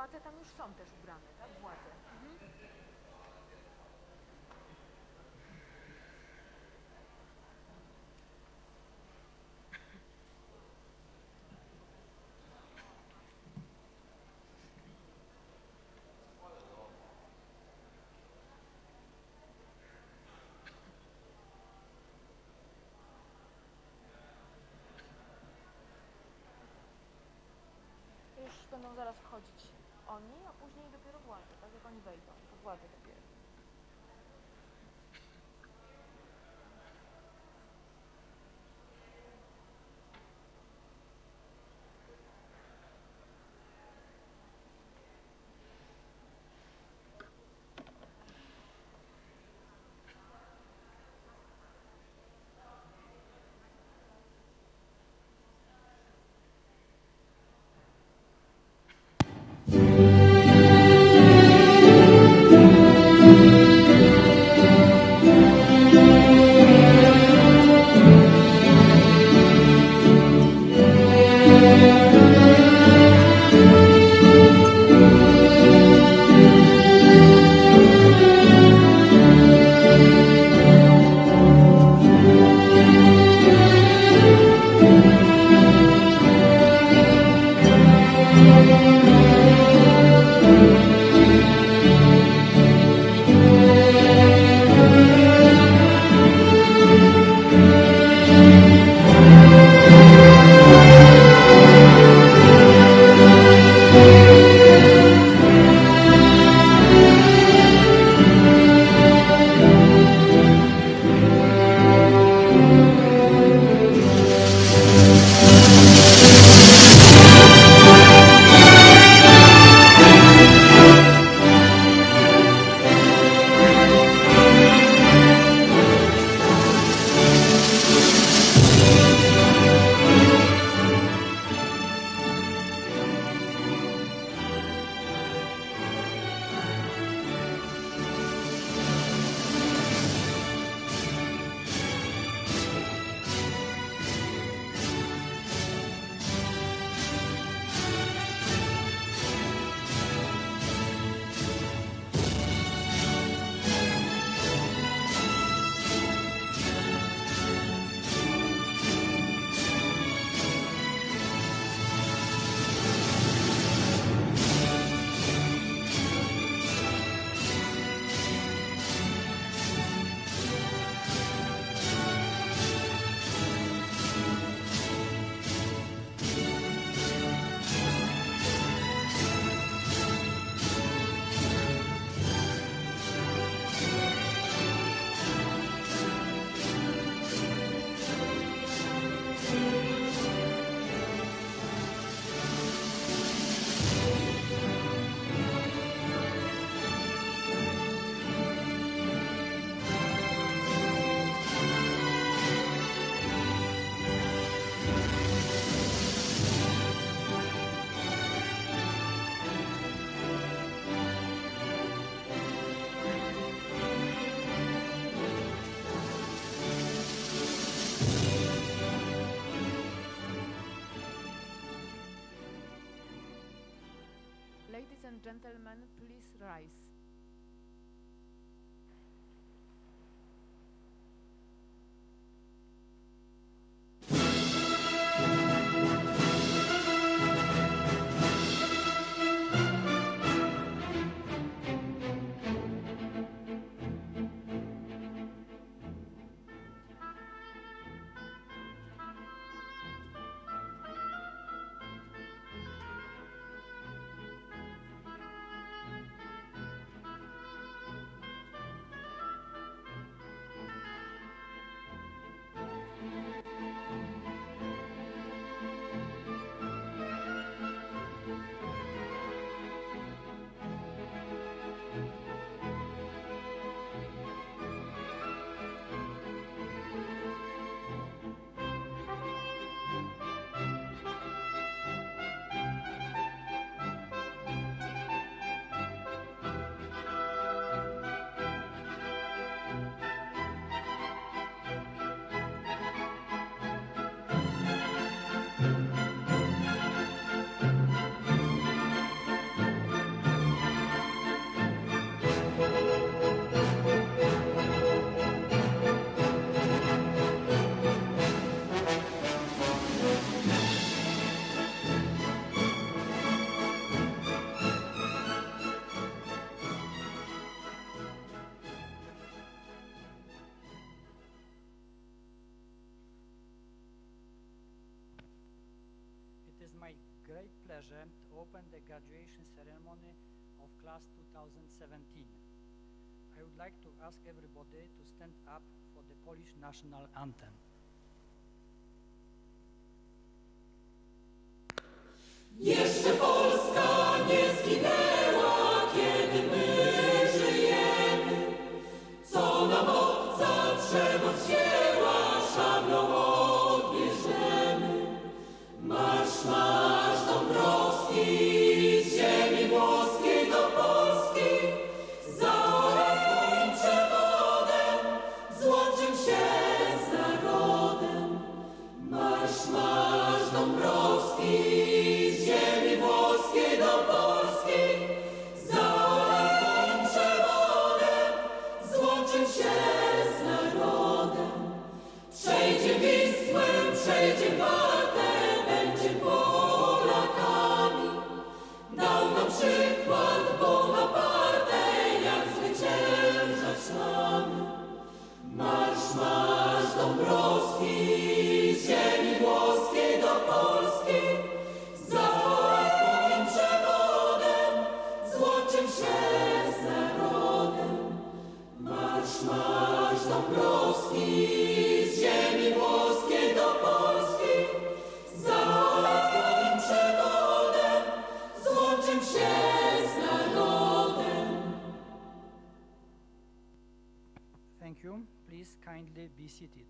władze tam już są też ubrane, tak? Władze. Już będą zaraz wchodzić oni, a później dopiero władze, tak? Jak oni wejdą, to władze dopiero. Ladies and gentlemen, please rise. great pleasure to open the graduation ceremony of class 2017. I would like to ask everybody to stand up for the Polish national anthem. Jeszcze Polska nie zginęła, kiedy my żyjemy. Co nam obca przemoc wzięła, szablą odbierzemy. Marsz, marsz Dąbrowski, z ziemi włoskiej do Polski. Za twoim przewodem złączym się z narodem. Marsz, marsz Dąbrowski, z ziemi włoskiej do Polski. Za twoim przewodem złączym się z narodem. Przejdzie Wisłę, przejdzie Wartę, będzie Polakami. Dał nam przykład Bonaparte, jak zwyciężać mamy. Marsz, marsz Dąbrowski, z ziemi włoskiej do Polski. Za twoim przewodem złączym się z narodem. Marsz, marsz Dąbrowski, z ziemi włoskiej do Polski. Za twoim przewodem złączym się z narodem. Thank you. Please kindly be seated.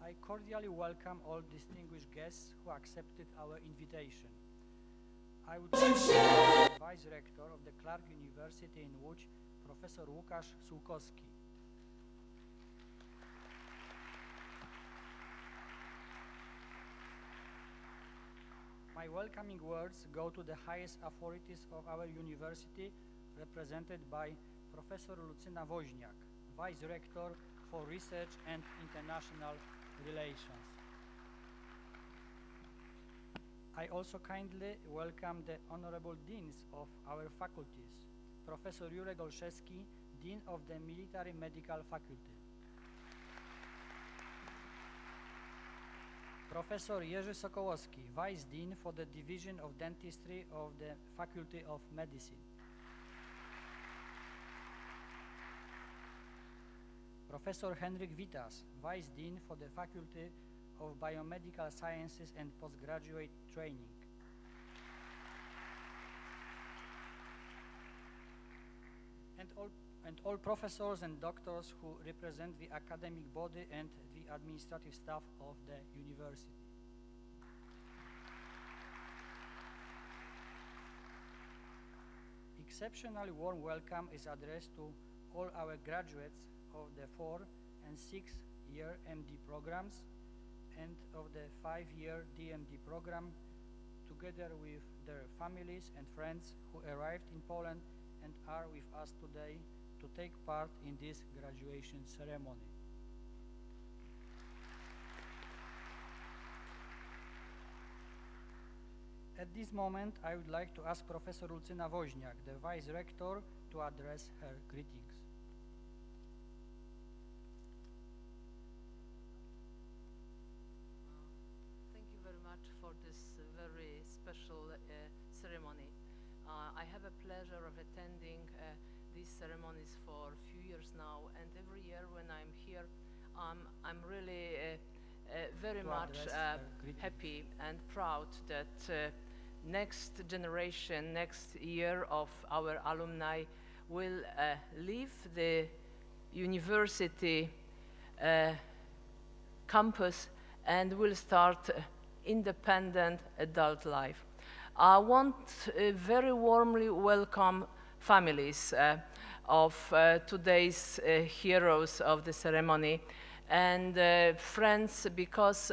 I cordially welcome all distinguished guests who accepted our invitation. I would like to welcome the Vice Rector of the Clark University in Łódź, Professor Łukasz Sułkowski. My welcoming words go to the highest authorities of our university, represented by Professor Lucyna Woźniak, Vice Rector for Research and International Relations. I also kindly welcome the honorable deans of our faculties, Professor Jurek Olszewski, Dean of the Military Medical Faculty, Professor Jerzy Sokołowski, Vice Dean for the Division of Dentistry of the Faculty of Medicine, Professor Henryk Witas, Vice Dean for the Faculty of Biomedical Sciences and Postgraduate Training, and all professors and doctors who represent the academic body and the administrative staff of the university. Exceptionally warm welcome is addressed to all our graduates of the 4- and 6-year MD programs and of the 5-year DMD program, together with their families and friends who arrived in Poland and are with us today to take part in this graduation ceremony. At this moment, I would like to ask Professor Lucyna Woźniak, the Vice Rector, to address her greetings. Thank you very much for this very special ceremony. I have a pleasure of attending these ceremonies for a few years now, and every year when I'm here, I'm really very much happy and proud that next generation, next year of our alumni will leave the university campus and will start independent adult life. I want to very warmly welcome families of today's heroes of the ceremony and friends, because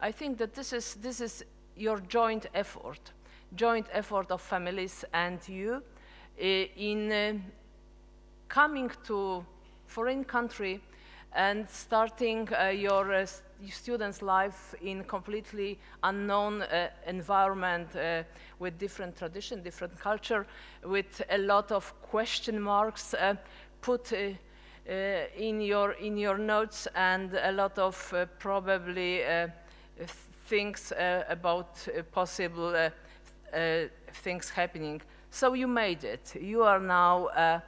I think that this is your joint effort of families and you in coming to foreign country and starting your student's life in completely unknown environment with different tradition, different culture, with a lot of question marks put in your notes, and a lot of probably things about possible things happening. So you made it. You are now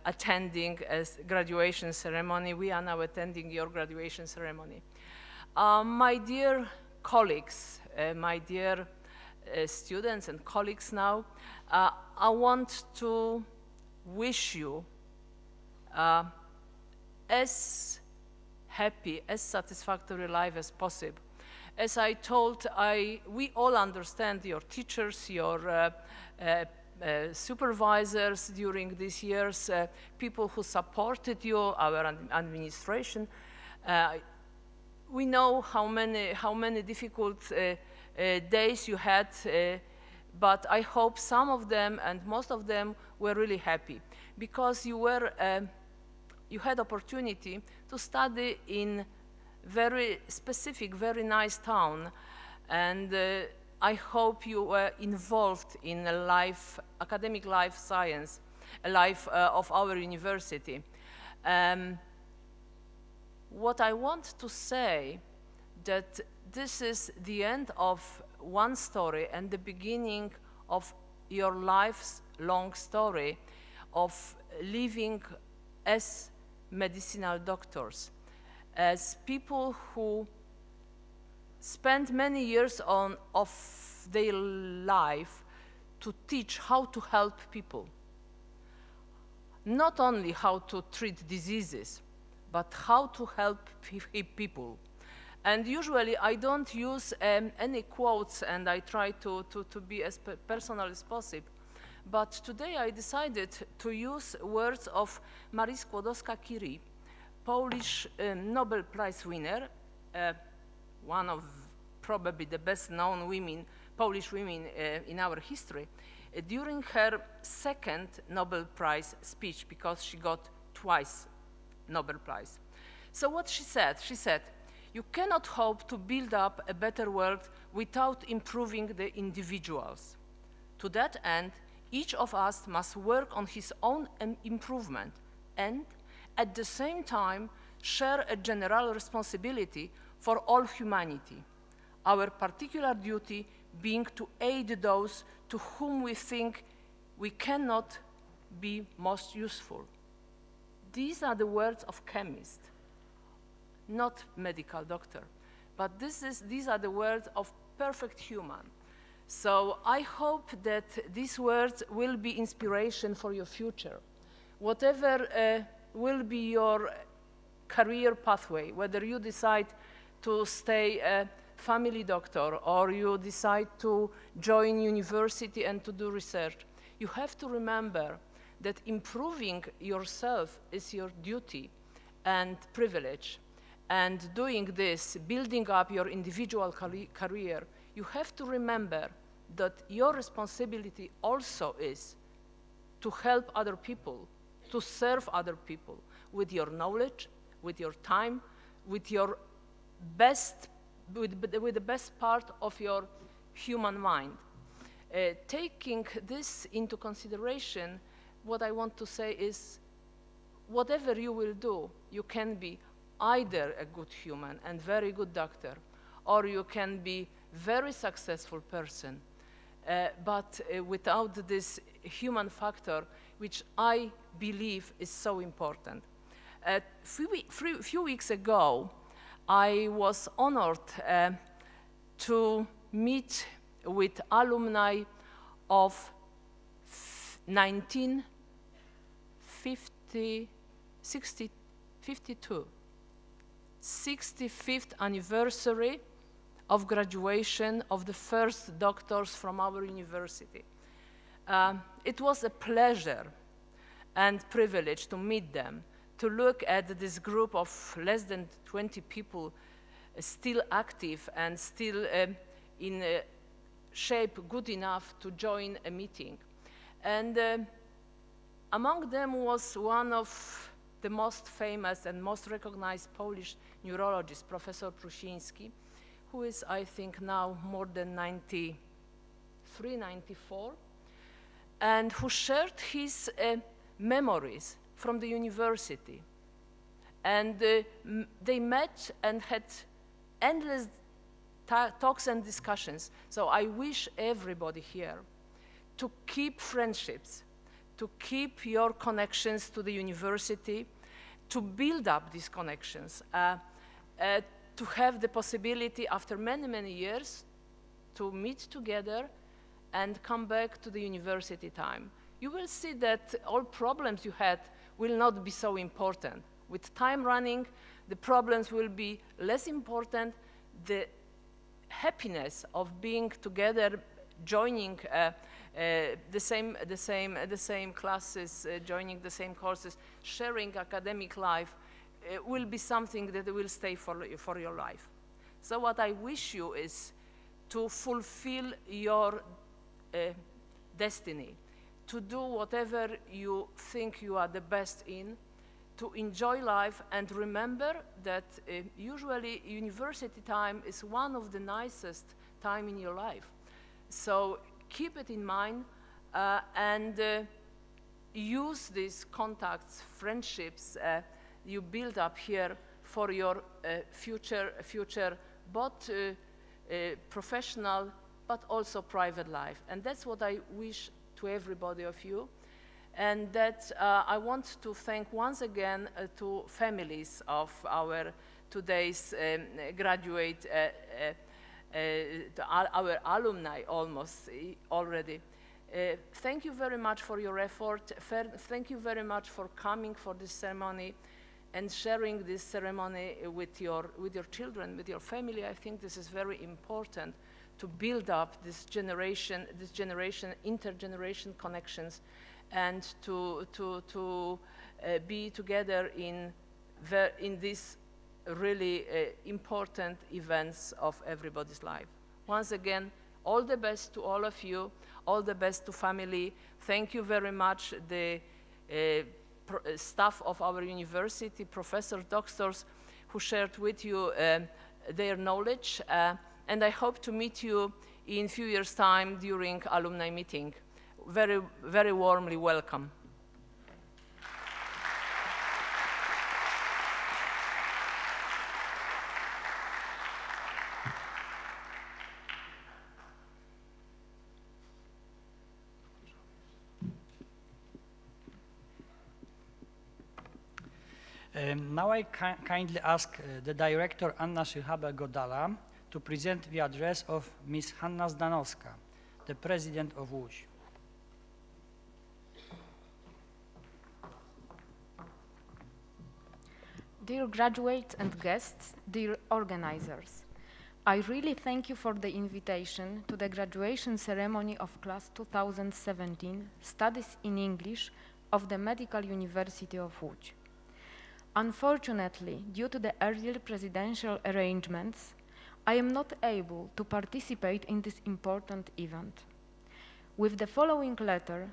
attending a graduation ceremony. We are now attending your graduation ceremony. My dear colleagues, my dear students and colleagues now, I want to wish you as happy, as satisfactory life as possible. As I told, we all understand your teachers, your supervisors during these years, people who supported you, our administration. We know how many difficult days you had, but I hope some of them and most of them were really happy, because you had opportunity to study in very specific, very nice town, and I hope you were involved in a life, academic life science, a life of our university. What I want to say, that this is the end of one story and the beginning of your life's long story of living as medicinal doctors, as people who spent many years of their life to teach how to help people. Not only how to treat diseases, but how to help people. And usually I don't use any quotes, and I try to be as personal as possible. But today I decided to use words of Marii Skłodowska-Curie, Polish Nobel Prize winner, one of probably the best known women, Polish women in our history, during her second Nobel Prize speech, because she got twice Nobel Prize. So what she said, you cannot hope to build up a better world without improving the individuals. To that end, each of us must work on his own improvement and, at the same time, share a general responsibility for all humanity, our particular duty being to aid those to whom we think we cannot be most useful. These are the words of chemist, not medical doctor, but these are the words of perfect human. So I hope that these words will be inspiration for your future. Whatever will be your career pathway, whether you decide to stay a family doctor or you decide to join university and to do research, you have to remember that improving yourself is your duty and privilege. And doing this, building up your individual career, you have to remember that your responsibility also is to help other people, to serve other people with your knowledge, with your time, with your best, with the best part of your human mind. Taking this into consideration, what I want to say is, whatever you will do, you can be either a good human and very good doctor, or you can be very successful person, but without this human factor, which I believe is so important. A few weeks ago, I was honored to meet with alumni of 1952, 65th anniversary of graduation of the first doctors from our university. It was a pleasure and privilege to meet them, to look at this group of less than 20 people still active and still in shape good enough to join a meeting. And among them was one of the most famous and most recognized Polish neurologist, Professor Prusiński, who is, I think, now more than 93, 94, and who shared his memories from the university. And they met and had endless talks and discussions. So I wish everybody here to keep friendships, to keep your connections to the university, to build up these connections, to have the possibility after many, many years to meet together and come back to the university time. You will see that all problems you had will not be so important. With time running, the problems will be less important. The happiness of being together, joining the same classes, joining the same courses, sharing academic life, will be something that will stay for your life. So what I wish you is to fulfill your destiny, to do whatever you think you are the best in, to enjoy life, and remember that usually university time is one of the nicest time in your life. So keep it in mind and use these contacts, friendships you build up here for your future both professional but also private life. And that's what I wish to everybody of you. And that I want to thank once again to families of our today's graduate, our alumni almost already. Thank you very much for your effort. Thank you very much for coming for this ceremony and sharing this ceremony with your children, with your family. I think this is very important to build up this generation, intergeneration connections, and to be together in these really important events of everybody's life. Once again, all the best to all of you, all the best to family. Thank you very much, the staff of our university, professors, doctors, who shared with you their knowledge. And I hope to meet you in a few years' time during alumni meeting. Very, very warmly welcome. Now I kindly ask the director Anna Szychabel-Godala to present the address of Ms. Hanna Zdanowska, the president of Łódź. Dear graduates and guests, dear organizers, I really thank you for the invitation to the graduation ceremony of class 2017 Studies in English of the Medical University of Łódź. Unfortunately, due to the earlier presidential arrangements, I am not able to participate in this important event. With the following letter,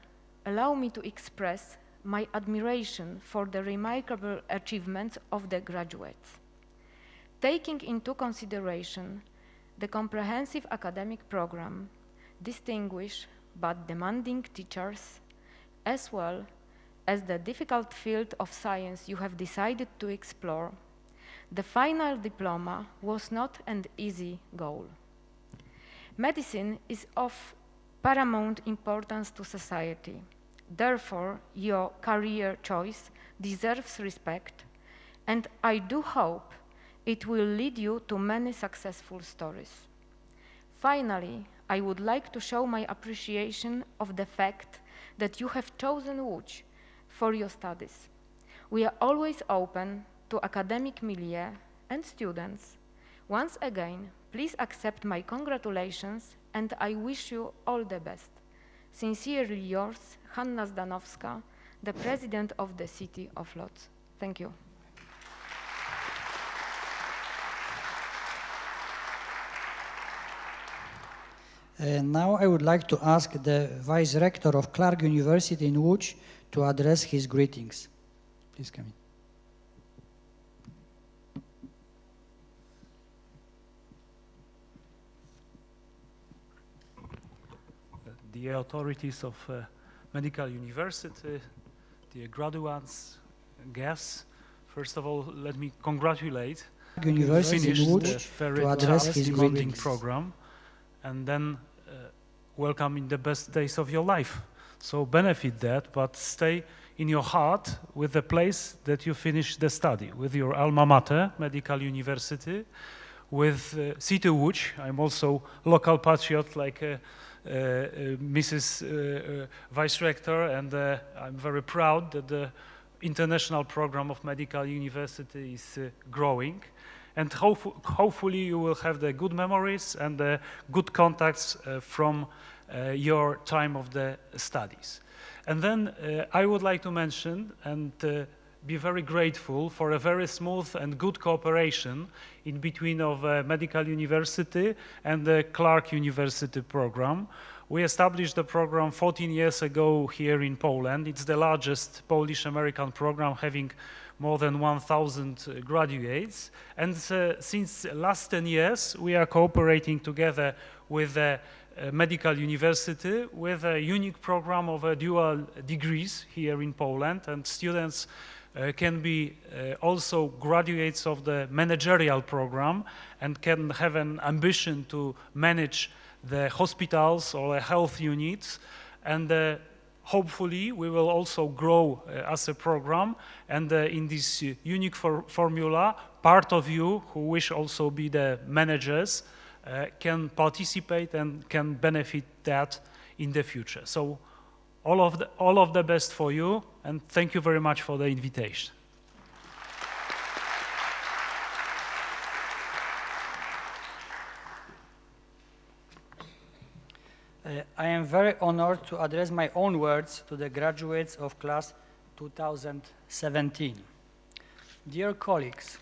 allow me to express my admiration for the remarkable achievements of the graduates. Taking into consideration the comprehensive academic program, distinguished but demanding teachers, as well as the difficult field of science you have decided to explore, the final diploma was not an easy goal. Medicine is of paramount importance to society. Therefore, your career choice deserves respect, and I do hope it will lead you to many successful stories. Finally, I would like to show my appreciation of the fact that you have chosen Łódź for your studies. We are always open to academic milieu and students. Once again, please accept my congratulations, and I wish you all the best. Sincerely yours, Hanna Zdanowska, the president of the city of Lodz. Thank you. Now I would like to ask the Vice Rector of Clark University in Łódź to address his greetings. Please come in. The authorities of Medical University, dear graduates, guests, first of all, let me congratulate University finished in the Łódź very to address tough, his demanding greetings. program, and then welcome in the best days of your life. So benefit that, but stay in your heart with the place that you finished the study, with your alma mater, Medical University, with City Łódź. I'm also local patriot like Mrs. Vice Rector, and I'm very proud that the international program of Medical University is growing. And hopefully you will have the good memories and the good contacts from your time of the studies. And then I would like to mention and be very grateful for a very smooth and good cooperation in between of Medical University and the Clark University program. We established the program 14 years ago here in Poland. It's the largest Polish-American program, having more than 1,000 graduates. And since last 10 years, we are cooperating together with the Medical University with a unique program of dual degrees here in Poland, and students can be also graduates of the managerial program and can have an ambition to manage the hospitals or health units, and hopefully we will also grow as a program, and in this unique formula, part of you who wish also be the managers can participate and can benefit that in the future. So all of the best for you, and thank you very much for the invitation. I am very honored to address my own words to the graduates of class 2017. Dear colleagues,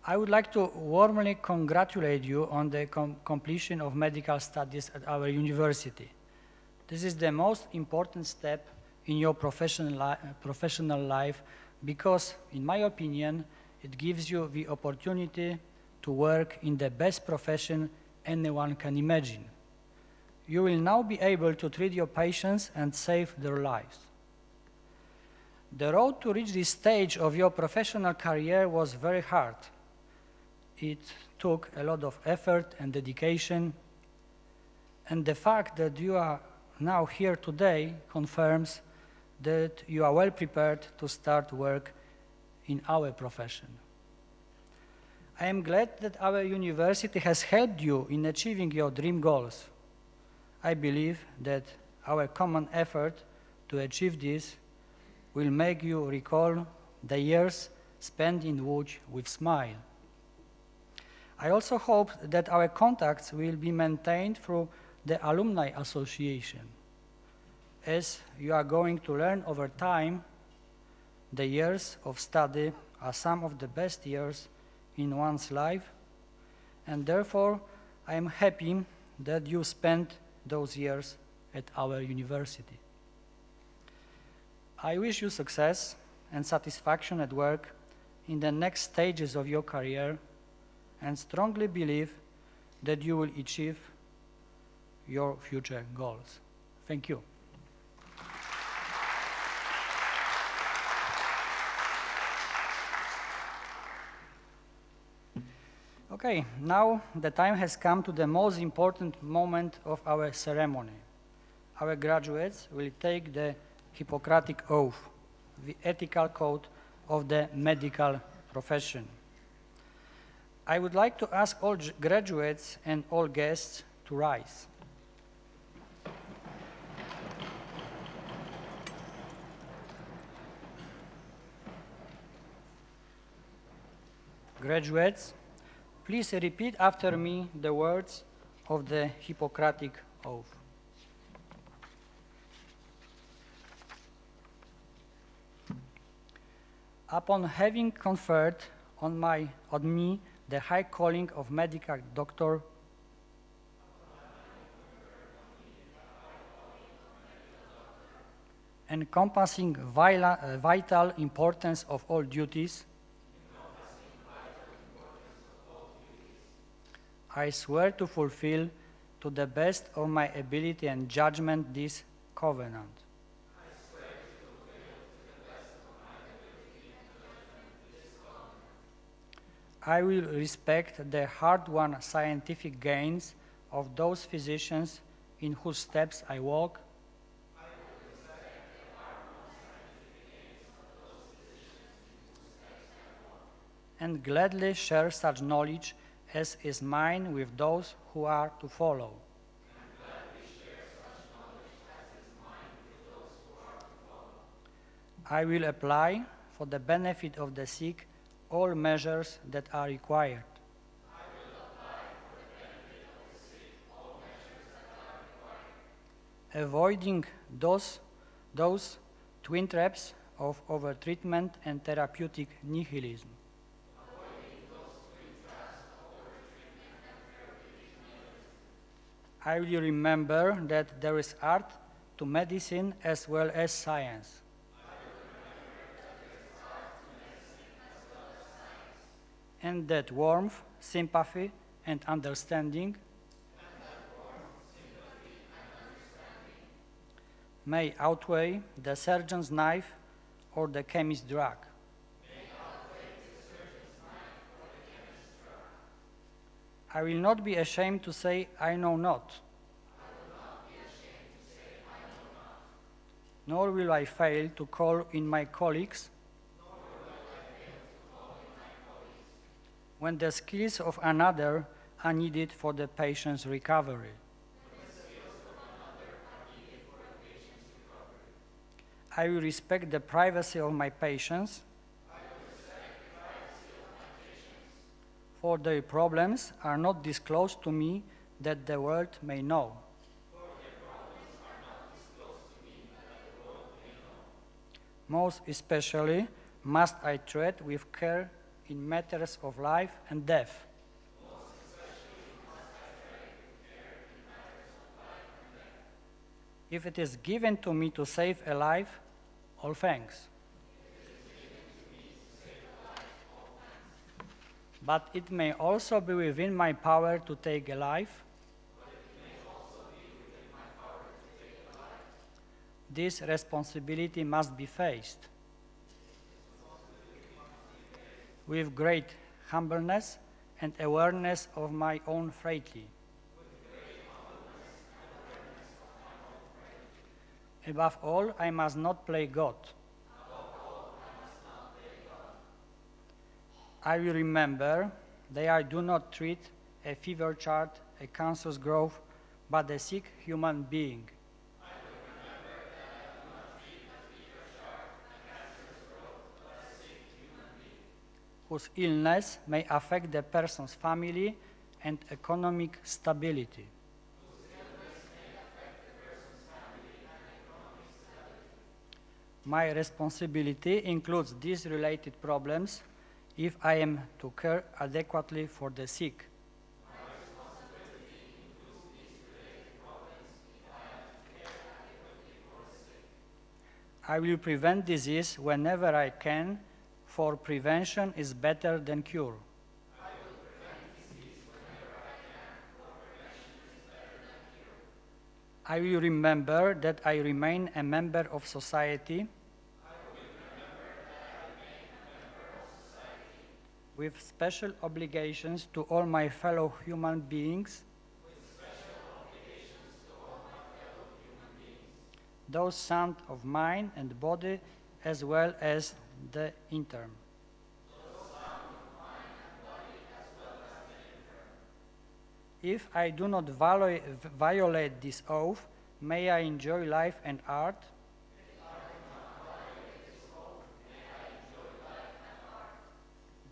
I would like to warmly congratulate you on the completion of medical studies at our university. This is the most important step in your professional life because, in my opinion, it gives you the opportunity to work in the best profession anyone can imagine. You will now be able to treat your patients and save their lives. The road to reach this stage of your professional career was very hard. It took a lot of effort and dedication, and the fact that you are now here today confirms that you are well prepared to start work in our profession. I am glad that our university has helped you in achieving your dream goals. I believe that our common effort to achieve this will make you recall the years spent in Łódź with smile. I also hope that our contacts will be maintained through the Alumni Association. As you are going to learn over time, the years of study are some of the best years in one's life, and therefore I am happy that you spent those years at our university. I wish you success and satisfaction at work in the next stages of your career, and strongly believe that you will achieve your future goals. Thank you. Okay, now the time has come to the most important moment of our ceremony. Our graduates will take the Hippocratic Oath, the ethical code of the medical profession. I would like to ask all graduates and all guests to rise. Graduates, please repeat after me the words of the Hippocratic Oath. Upon having conferred on me the high calling of medical doctor, encompassing vital importance of all duties, I swear to fulfill to the best of my ability and judgment this covenant. I will respect the hard-won scientific gains of those physicians in whose steps I walk. And gladly share such knowledge as is mine with those who are to follow. I will apply, for the benefit of the sick, all measures that are required. Avoiding those twin traps of overtreatment and therapeutic nihilism. I will remember that there is art to medicine as well as science. And that warmth, sympathy, and understanding may outweigh the surgeon's knife or the chemist's drug. I will not be ashamed to say, I know not. Nor will I fail to call in my colleagues when the skills of another are needed for the patient's recovery. I will respect the privacy of my patients, for their problems are not disclosed to me that the world may know. Most especially must I tread with care in matters of life and death. If it is given to me to save a life, all thanks. But it may also be within my power to take a life. This responsibility must be faced with great humbleness and awareness of my own frailty. Above all, I must not play God. I will remember that I do not treat a fever child, a cancerous growth, but a sick human being. Whose illness may affect the person's family and economic stability. My responsibility includes these related problems if I am to care adequately for the sick. I will prevent disease whenever I can, for prevention is better than cure. I will remember that I remain a member of society with special obligations to all my fellow human beings, those sound of mind and body as well as the intern. If I do not violate this oath, may I enjoy life and art.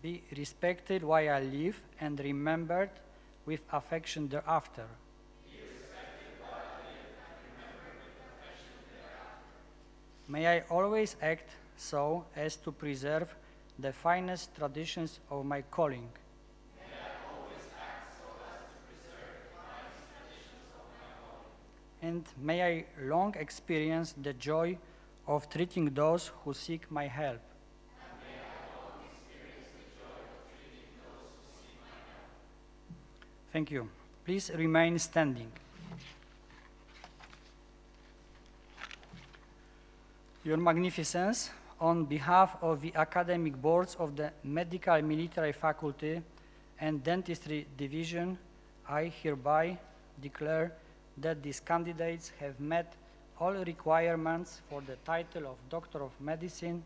Be respected while I live and remembered with affection thereafter. May I always act so as to preserve the finest traditions of my calling. And may I long experience the joy of treating those who seek my help. Thank you. Please remain standing. Your Magnificence, on behalf of the academic boards of the Medical Military Faculty and Dentistry Division, I hereby declare that these candidates have met all requirements for the title of Doctor of Medicine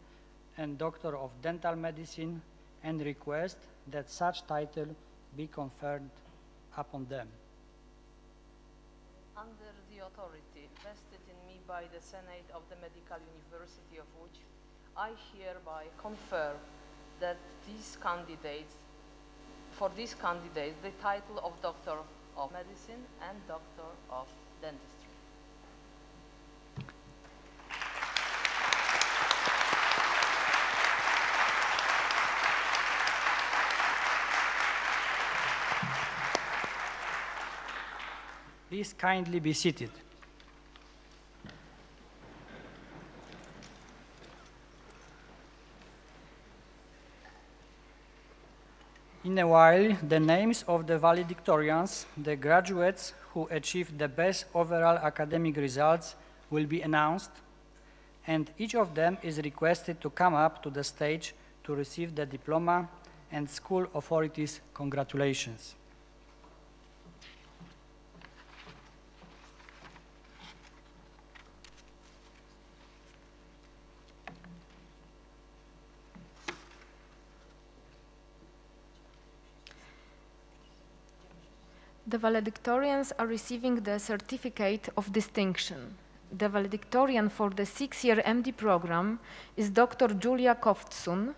and Doctor of Dental Medicine, and request that such title be conferred upon them. Under the authority vested in me by the Senate of the Medical University of Łódź, I hereby confer that for these candidates, the title of Doctor of Medicine and Doctor of Dentistry. Please kindly be seated. In a while, the names of the valedictorians, the graduates who achieved the best overall academic results, will be announced, and each of them is requested to come up to the stage to receive the diploma, and school authorities' congratulations. The valedictorians are receiving the certificate of distinction. The valedictorian for the 6-year MD program is Dr. Julia Kovtsun.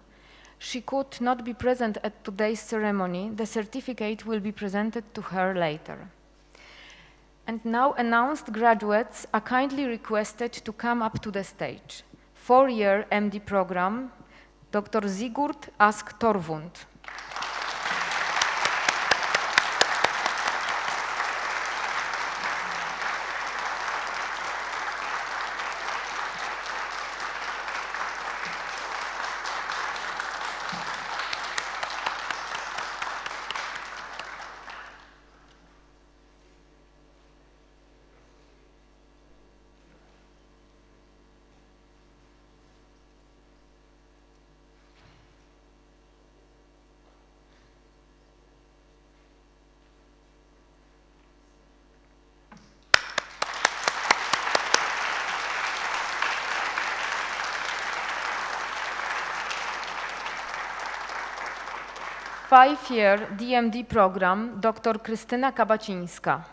She could not be present at today's ceremony. The certificate will be presented to her later. And now announced graduates are kindly requested to come up to the stage. 4-year MD program, Dr. Sigurd Ask Torvund. Five-year DMD program, Dr. Krystyna Kabacińska.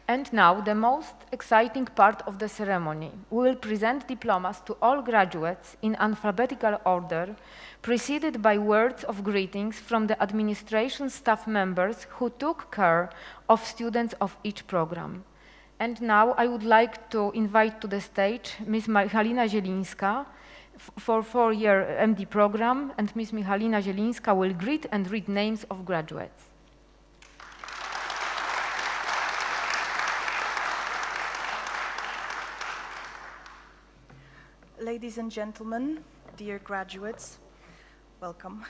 And now, the most exciting part of the ceremony. We will present diplomas to all graduates in alphabetical order, preceded by words of greetings from the administration staff members who took care of students of each program. And now I would like to invite to the stage Ms. Michalina Zielińska for 4-year MD program, and Ms. Michalina Zielińska will greet and read names of graduates. Ladies and gentlemen, dear graduates, welcome.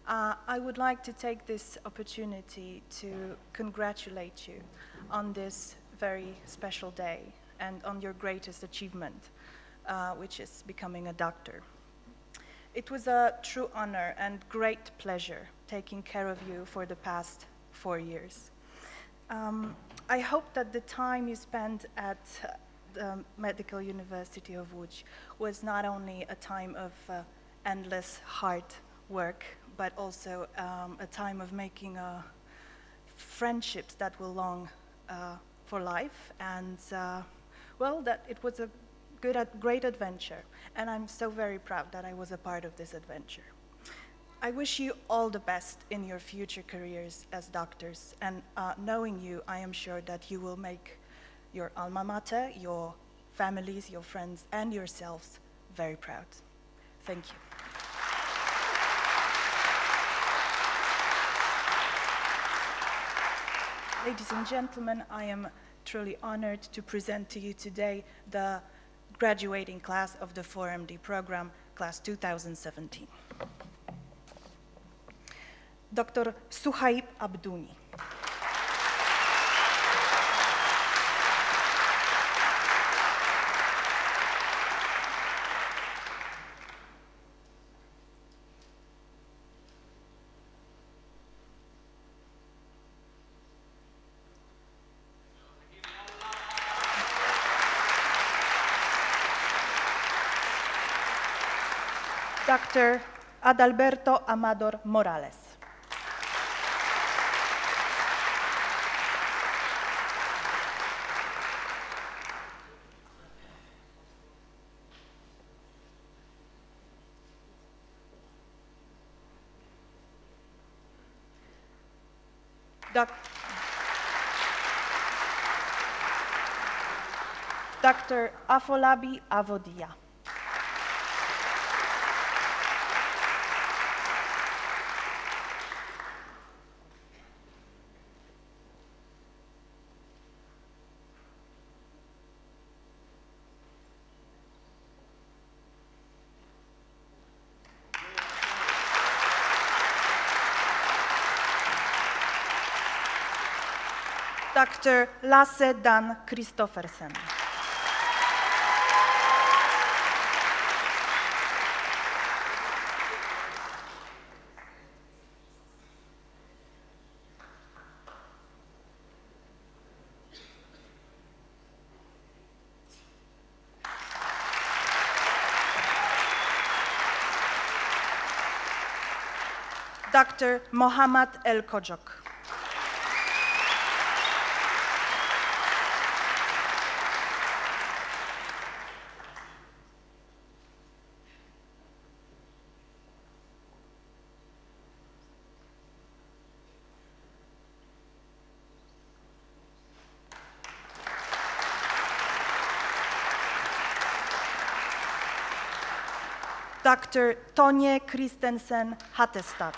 I would like to take this opportunity to congratulate you on this very special day and on your greatest achievement, which is becoming a doctor. It was a true honor and great pleasure taking care of you for the past 4 years. I hope that the time you spent at the Medical University of Łódź was not only a time of endless hard work, but also a time of making friendships that will long for life, and Well, that it was a great adventure, and I'm so very proud that I was a part of this adventure. I wish you all the best in your future careers as doctors, and knowing you, I am sure that you will make your alma mater, your families, your friends, and yourselves very proud. Thank you. Ladies and gentlemen, I am truly honored to present to you today the graduating class of the 4MD program, class 2017. Dr. Suhaib Abduni. Dr. Adalberto Amador Morales. Dr. Afolabi Avodia. Dr. Lasse Dan Christoffersen. Dr. Mohammad El Kojok. Dr. Tonje Christensen Hattestad.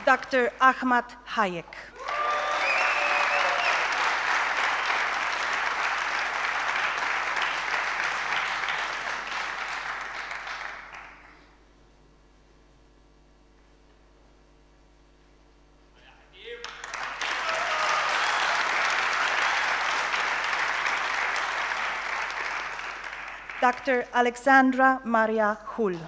Dr. Ahmad Hayek. Dr. Alexandra Maria Hull.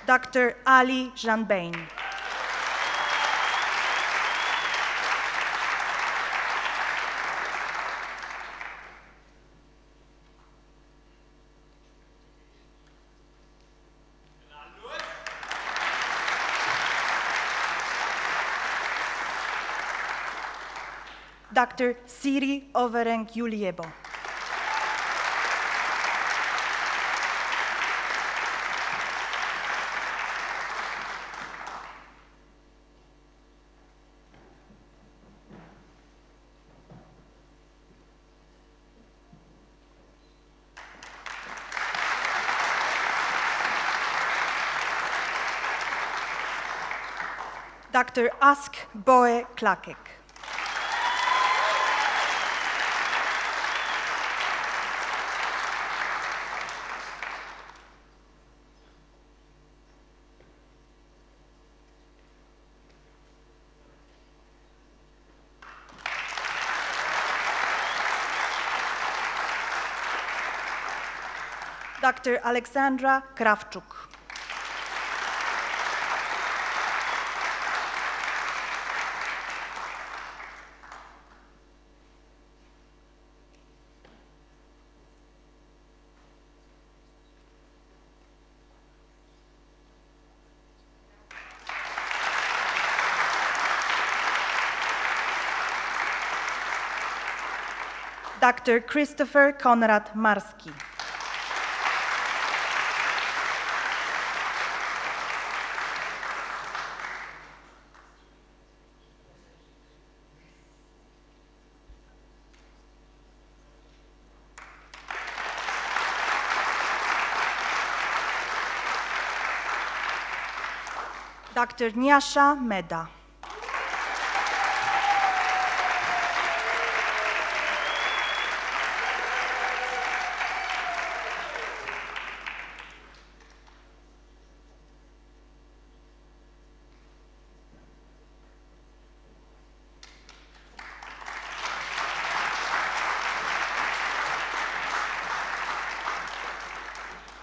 Dr. Ali Janbain. Dr. Siri Overeng Juliebo. Dr. Ask Boe Klakek. Dr. Alexandra Krawczuk. Dr. Christopher Konrad Marski. Dr. Niasha Meda.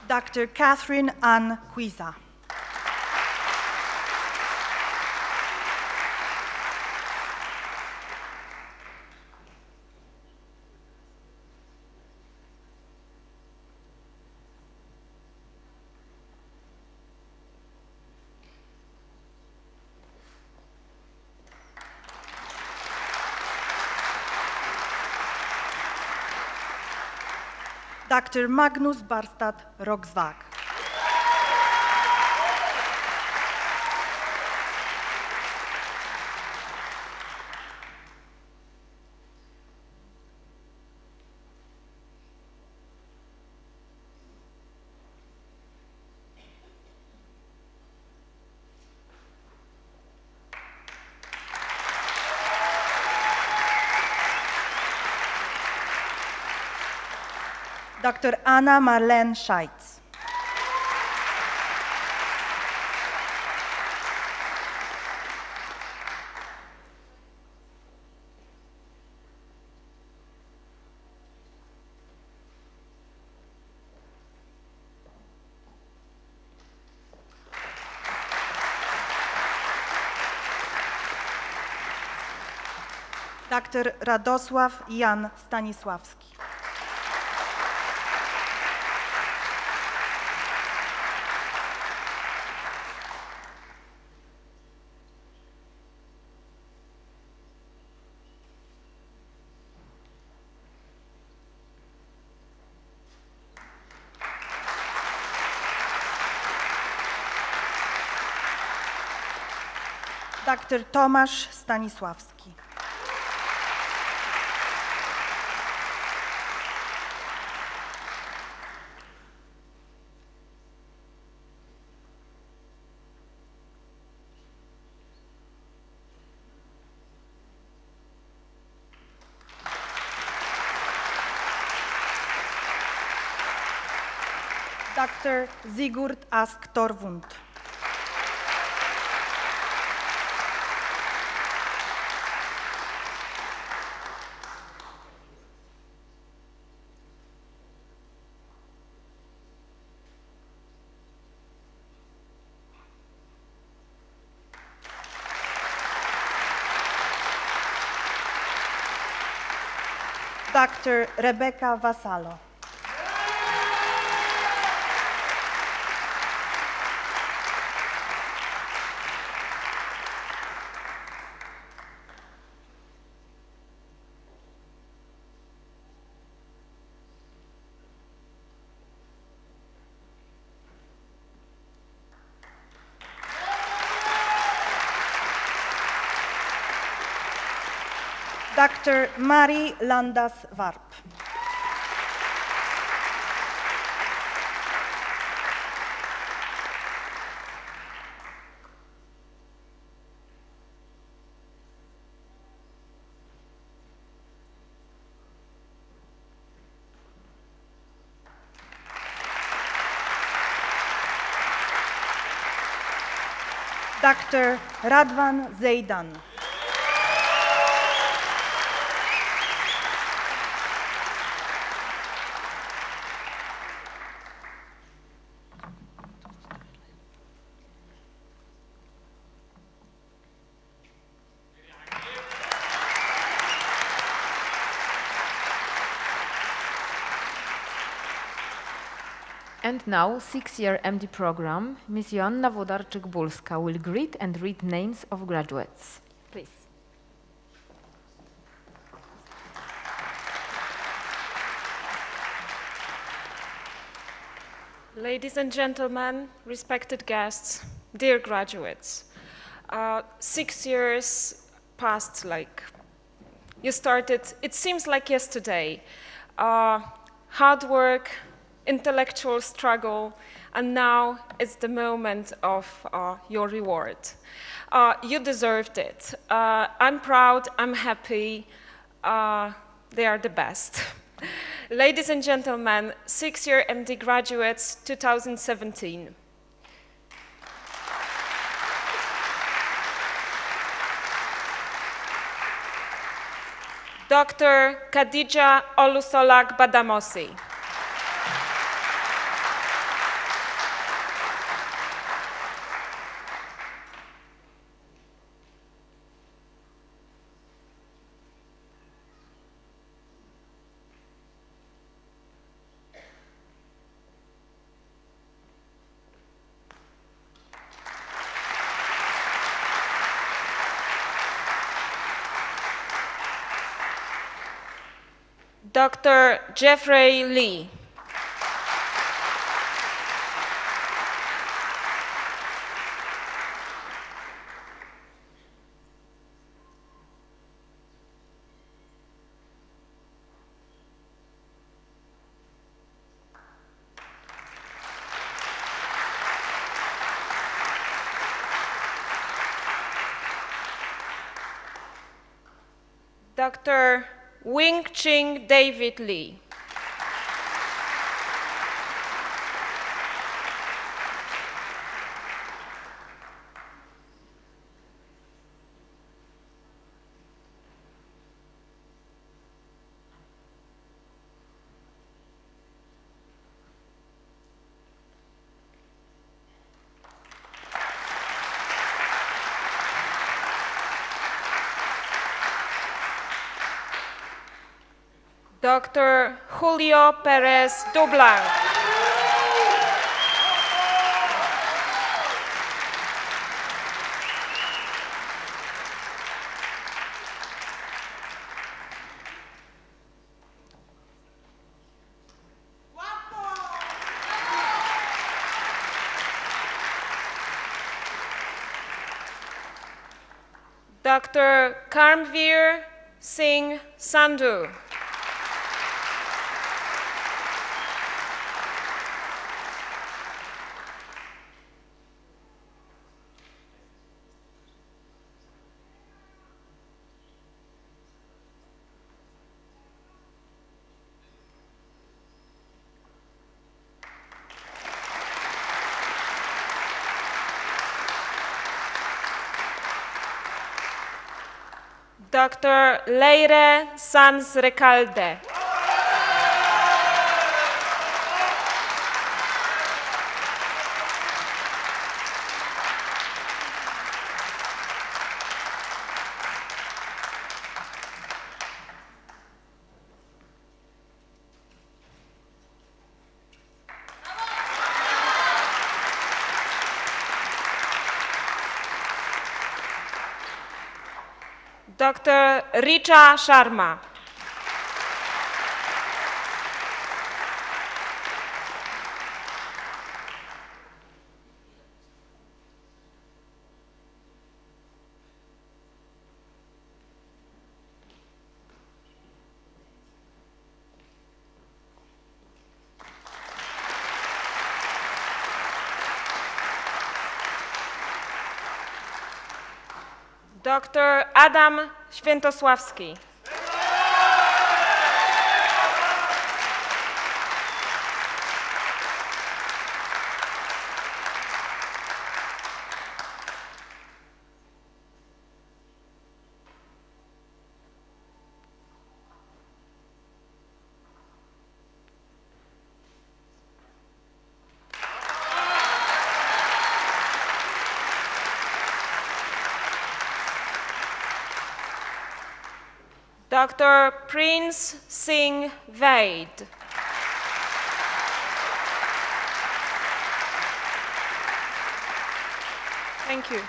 Dr. Catherine Ann Quiza. Dr. Magnus Barstad Rogsvag. Dr. Anna Marlene Scheitz. Dr. Radosław Jan Stanisławski. Dr. Tomasz Stanisławski. Dr. Sigurd Ask Torvund. Dr. Rebecca Vassallo. Dr. Marie Landas-Warp. Dr. Radwan Zeydan. And now, 6-year MD program, Ms. Joanna Wodarczyk-Bulska will greet and read names of graduates. Please. Ladies and gentlemen, respected guests, dear graduates, 6 years passed like you started, it seems like yesterday. Hard work, intellectual struggle, and now it's the moment of your reward. You deserved it. I'm proud, I'm happy, they are the best. Ladies and gentlemen, 6-year MD graduates 2017. Dr. Khadija Olusolak Badamosi. Dr. Jeffrey Lee. Dr. Wing Ching David Lee. Dr. Julio Perez Dublan. Dr. Karmveer Singh Sandhu. Dr. Leire Sanz Recalde. Dr. Richa Sharma. Dr. Adam Świętosławski. Dr. Prince Singh Vaid. Thank you.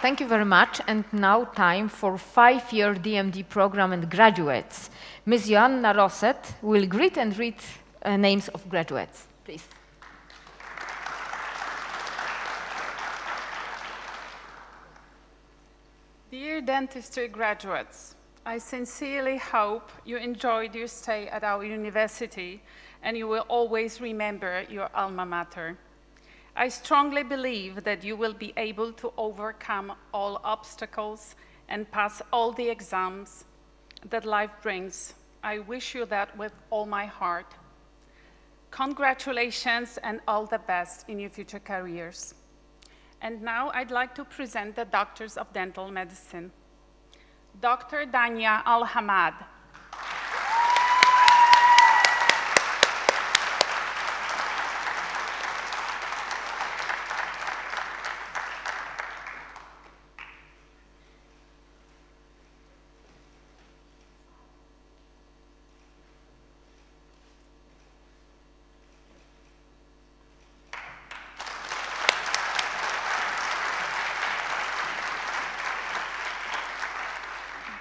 Thank you very much. And now time for 5-year DMD program and graduates. Ms. Joanna Rosset will greet and read names of graduates. Please. Dear dentistry graduates, I sincerely hope you enjoyed your stay at our university and you will always remember your alma mater. I strongly believe that you will be able to overcome all obstacles and pass all the exams that life brings. I wish you that with all my heart. Congratulations and all the best in your future careers. And now I'd like to present the doctors of dental medicine. Dr. Dania Al-Hamad.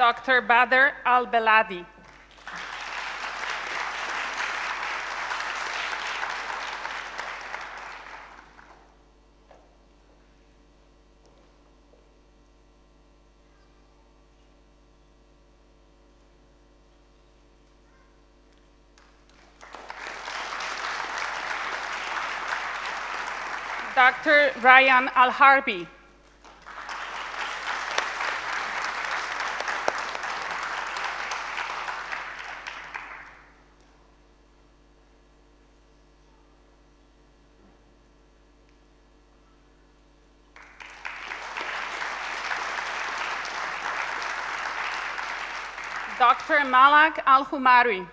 Dr. Badr Al-Beladi. Dr. Ryan Al-Harbi. Dr. Malak Al-Humari.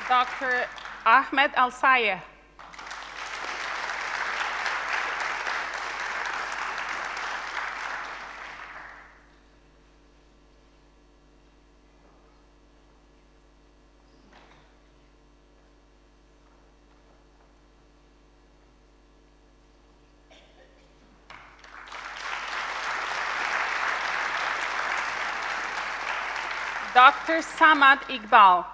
Dr. Ahmed Al-Sayeh. Dr. Samad Iqbal.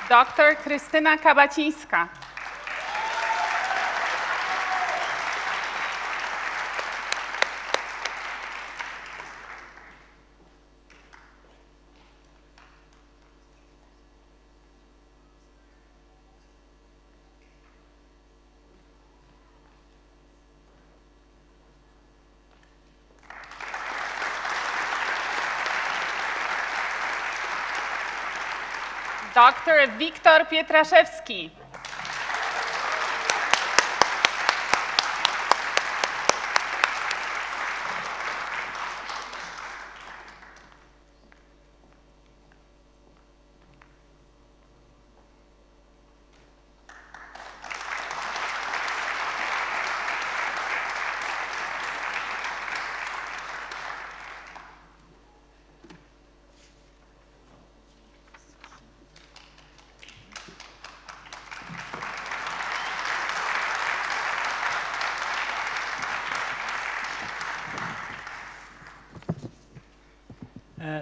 Dr. Krystyna Kabacińska. Dr. Wiktor Pietraszewski.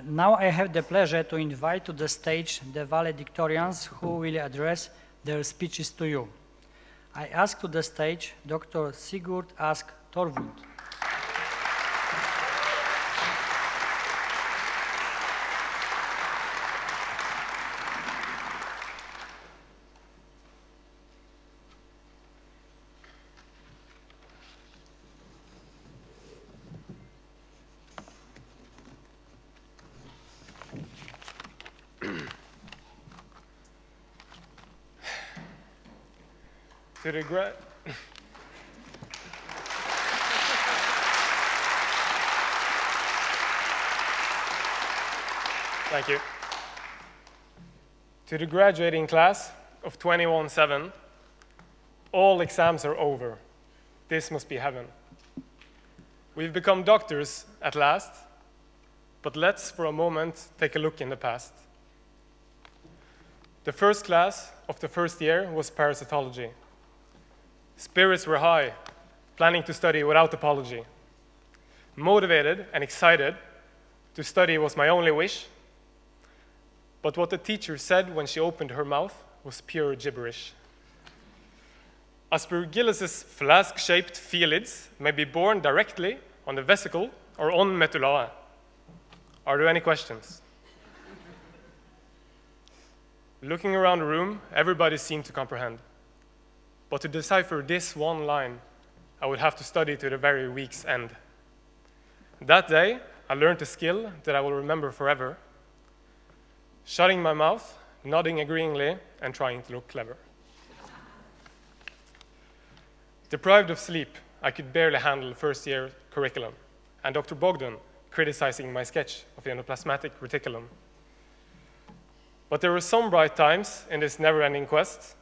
Now I have the pleasure to invite to the stage the valedictorians who will address their speeches to you. I ask to the stage Dr. Sigurd Ask Torvund. To the gra- Thank you. To the graduating class of 21-7, all exams are over. This must be heaven. We've become doctors at last, but let's for a moment take a look in the past. The first class of the first year was parasitology. Spirits were high, planning to study without apology. Motivated and excited to study was my only wish. But what the teacher said when she opened her mouth was pure gibberish. Aspergillus' flask-shaped felids may be born directly on the vesicle or on medulla. Are there any questions? Looking around the room, everybody seemed to comprehend. But to decipher this one line, I would have to study to the very week's end. That day, I learned a skill that I will remember forever. Shutting my mouth, nodding agreeingly, and trying to look clever. Deprived of sleep, I could barely handle first-year curriculum, and Dr. Bogdan criticizing my sketch of the endoplasmatic reticulum. But there were some bright times in this never-ending quest.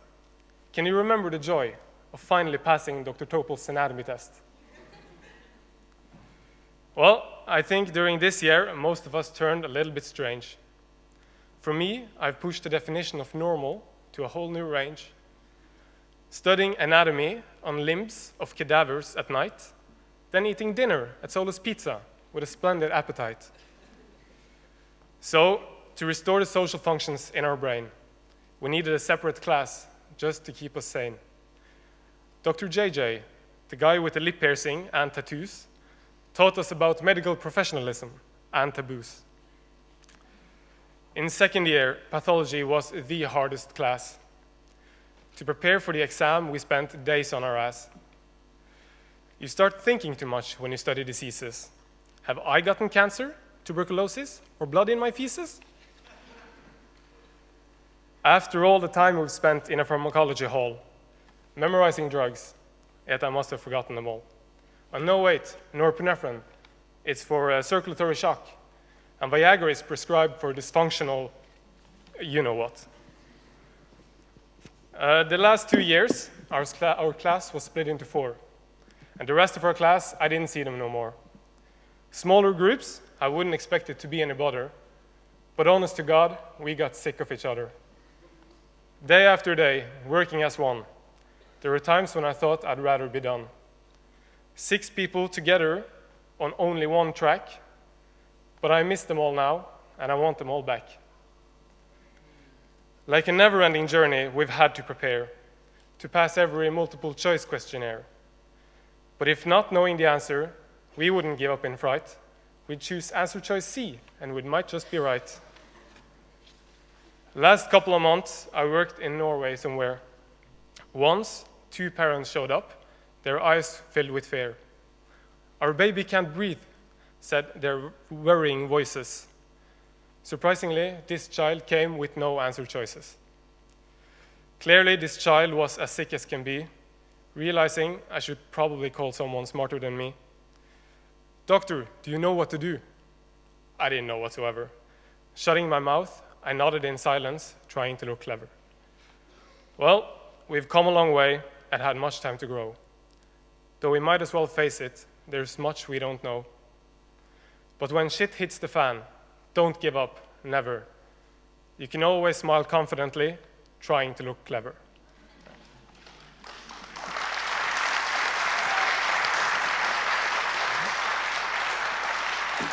Can you remember the joy of finally passing Dr. Topol's anatomy test? Well, I think during this year, most of us turned a little bit strange. For me, I've pushed the definition of normal to a whole new range. Studying anatomy on limbs of cadavers at night, then eating dinner at Solo's Pizza with a splendid appetite. So, to restore the social functions in our brain, we needed a separate class just to keep us sane. Dr. JJ, the guy with the lip piercing and tattoos, taught us about medical professionalism and taboos. In second year, pathology was the hardest class. To prepare for the exam, we spent days on our ass. You start thinking too much when you study diseases. Have I gotten cancer, tuberculosis, or blood in my feces? After all the time we've spent in a pharmacology hall, memorizing drugs, yet I must have forgotten them all. And no, wait, norepinephrine. It's for circulatory shock. And Viagra is prescribed for dysfunctional you-know-what. The last 2 years, our class was split into 4. And the rest of our class, I didn't see them no more. Smaller groups, I wouldn't expect it to be any bother. But honest to God, we got sick of each other. Day after day, working as one. There were times when I thought I'd rather be done. 6 people together on only one track, but I miss them all now, and I want them all back. Like a never-ending journey, we've had to prepare to pass every multiple-choice questionnaire. But if not knowing the answer, we wouldn't give up in fright. We'd choose answer choice C, and we might just be right. Last couple of months, I worked in Norway somewhere. Once, 2 parents showed up, their eyes filled with fear. "Our baby can't breathe," said their worrying voices. Surprisingly, this child came with no answer choices. Clearly, this child was as sick as can be, realizing I should probably call someone smarter than me. "Doctor, do you know what to do?" I didn't know whatsoever. Shutting my mouth, I nodded in silence, trying to look clever. Well, we've come a long way and had much time to grow. Though we might as well face it, there's much we don't know. But when shit hits the fan, don't give up, never. You can always smile confidently, trying to look clever.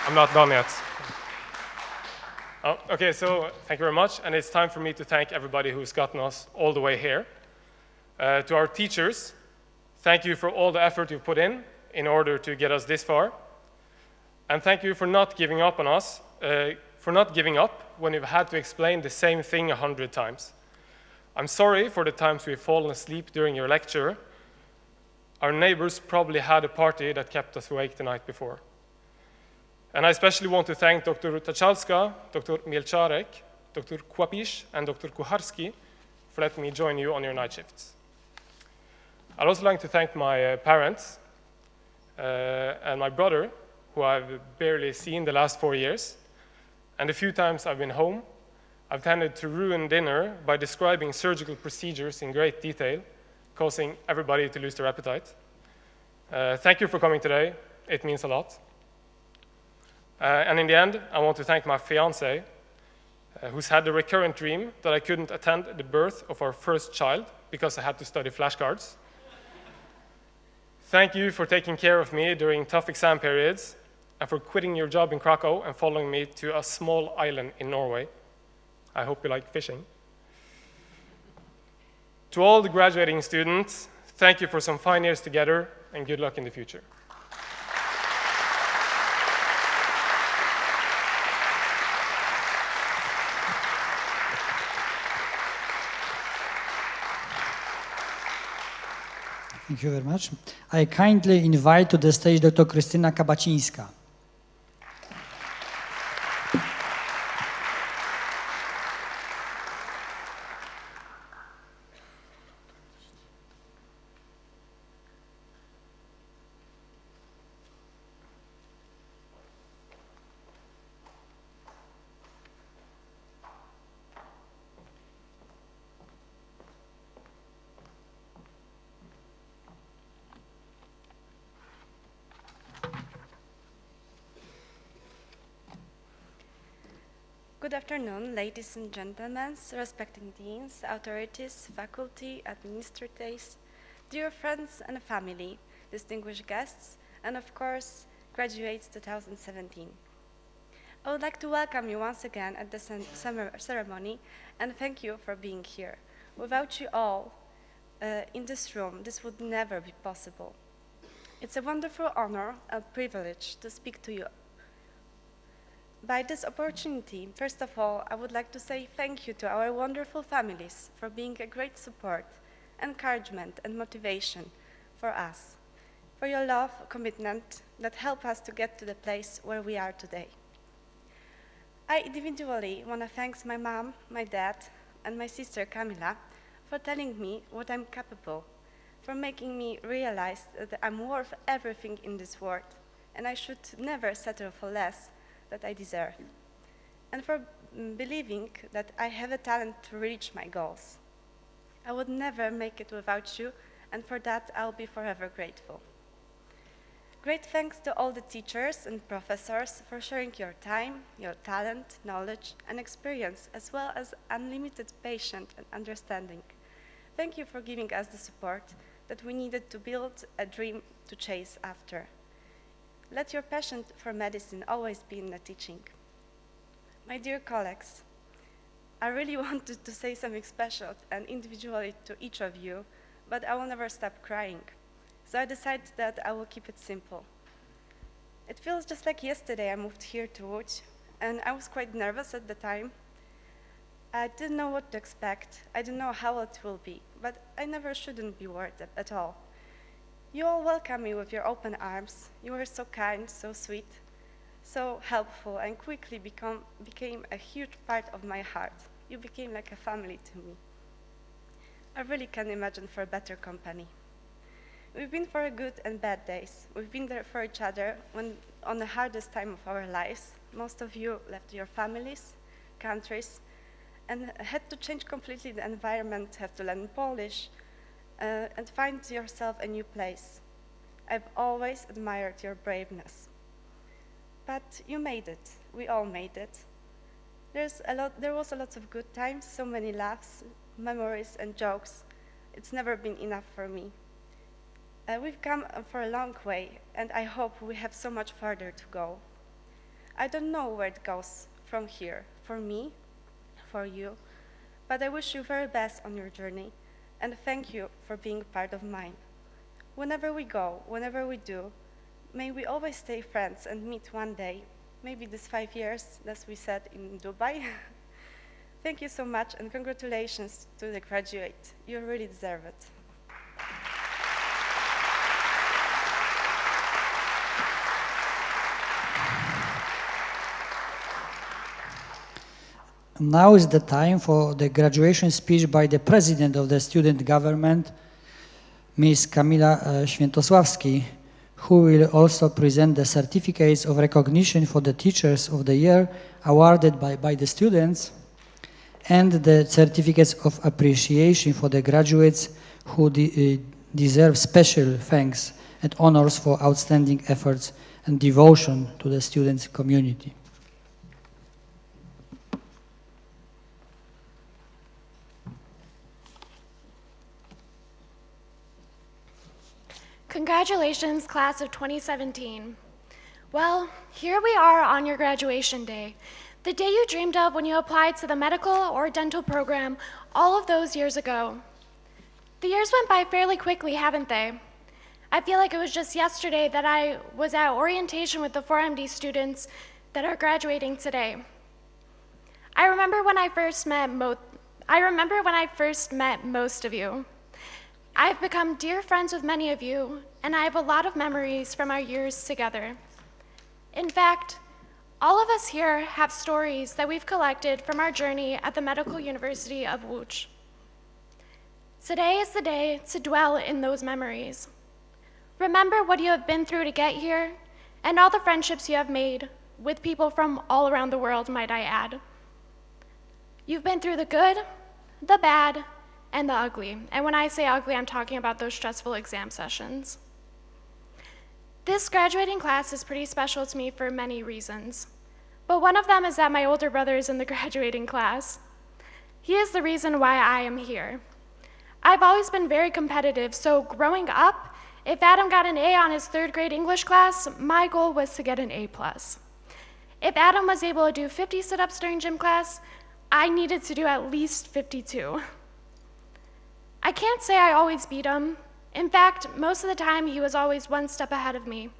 I'm not done yet. Oh, okay, so thank you very much, and it's time for me to thank everybody who's gotten us all the way here. To our teachers, thank you for all the effort you've put in order to get us this far. And thank you for not giving up on us, for not giving up when you've had to explain the same thing 100 times. I'm sorry for the times we've fallen asleep during your lecture. Our neighbors probably had a party that kept us awake the night before. And I especially want to thank Dr. Tachalska, Dr. Mielczarek, Dr. Kłapisz, and Dr. Kucharski for letting me join you on your night shifts. I'd also like to thank my parents and my brother, who I've barely seen the last 4 years. And the few times I've been home, I've tended to ruin dinner by describing surgical procedures in great detail, causing everybody to lose their appetite. Thank you for coming today. It means a lot. And in the end, I want to thank my fiancée, who's had the recurrent dream that I couldn't attend the birth of our first child because I had to study flashcards. Thank you for taking care of me during tough exam periods and for quitting your job in Krakow and following me to a small island in Norway. I hope you like fishing. To all the graduating students, thank you for some fine years together and good luck in the future. Thank you very much. I kindly invite to the stage Dr. Krystyna Kabacińska. Good afternoon, ladies and gentlemen, respected deans, authorities, faculty, administrators, dear friends and family, distinguished guests, and of course, graduates 2017. I would like to welcome you once again at the summer ceremony and thank you for being here. Without you all in this room, this would never be possible. It's a wonderful honor and privilege to speak to you. By this opportunity, first of all, I would like to say thank you to our wonderful families for being a great support, encouragement, and motivation for us, for your love, commitment that help us to get to the place where we are today. I individually want to thank my mom, my dad, and my sister Kamila for telling me what I'm capable, for making me realize that I'm worth everything in this world, and I should never settle for less that I deserve, and for believing that I have a talent to reach my goals. I would never make it without you, and for that I'll be forever grateful. Great thanks to all the teachers and professors for sharing your time, your talent, knowledge, and experience, as well as unlimited patience and understanding. Thank you for giving us the support that we needed to build a dream to chase after. Let your passion for medicine always be in the teaching. My dear colleagues, I really wanted to say something special and individually to each of you, but I will never stop crying. So I decided that I will keep it simple. It feels just like yesterday I moved here to Łódź, and I was quite nervous at the time. I didn't know what to expect. I didn't know how it will be, but I never shouldn't be worried at all. You all welcomed me with your open arms. You were so kind, so sweet, so helpful, and quickly became a huge part of my heart. You became like a family to me. I really can't imagine for a better company. We've been for good and bad days. We've been there for each other when on the hardest time of our lives. Most of you left your families, countries, and had to change completely the environment, have to learn Polish, and find yourself a new place. I've always admired your braveness. But you made it. We all made it. There was a lot of good times, so many laughs, memories, and jokes. It's never been enough for me. We've come for a long way, and I hope we have so much further to go. I don't know where it goes from here, for me, for you, but I wish you very best on your journey, and thank you for being part of mine. Whenever we go, whenever we do, may we always stay friends and meet one day, maybe this 5 years, as we said in Dubai. Thank you so much, and congratulations to the graduate. You really deserve it. Now is the time for the graduation speech by the President of the Student Government, Ms. Kamila Świętosławski, who will also present the certificates of recognition for the Teachers of the Year awarded by the students, and the certificates of appreciation for the graduates who deserve special thanks and honors for outstanding efforts and devotion to the students' community. Congratulations, class of 2017. Well, here we are on your graduation day, the day you dreamed of when you applied to the medical or dental program all of those years ago. The years went by fairly quickly, haven't they? I feel like it was just yesterday that I was at orientation with the 4MD students that are graduating today. I remember when I first met most of you. I've become dear friends with many of you, and I have a lot of memories from our years together. In fact, all of us here have stories that we've collected from our journey at the Medical University of Łódź. Today is the day to dwell in those memories. Remember what you have been through to get here, and all the friendships you have made with people from all around the world, might I add. You've been through the good, the bad, and the ugly. And when I say ugly, I'm talking about those stressful exam sessions. This graduating class is pretty special to me for many reasons. But one of them is that my older brother is in the graduating class. He is the reason why I am here. I've always been very competitive, so growing up, if Adam got an A on his 3rd grade English class, my goal was to get an A+. If Adam was able to do 50 sit-ups during gym class, I needed to do at least 52. I can't say I always beat him. In fact, most of the time he was always one step ahead of me.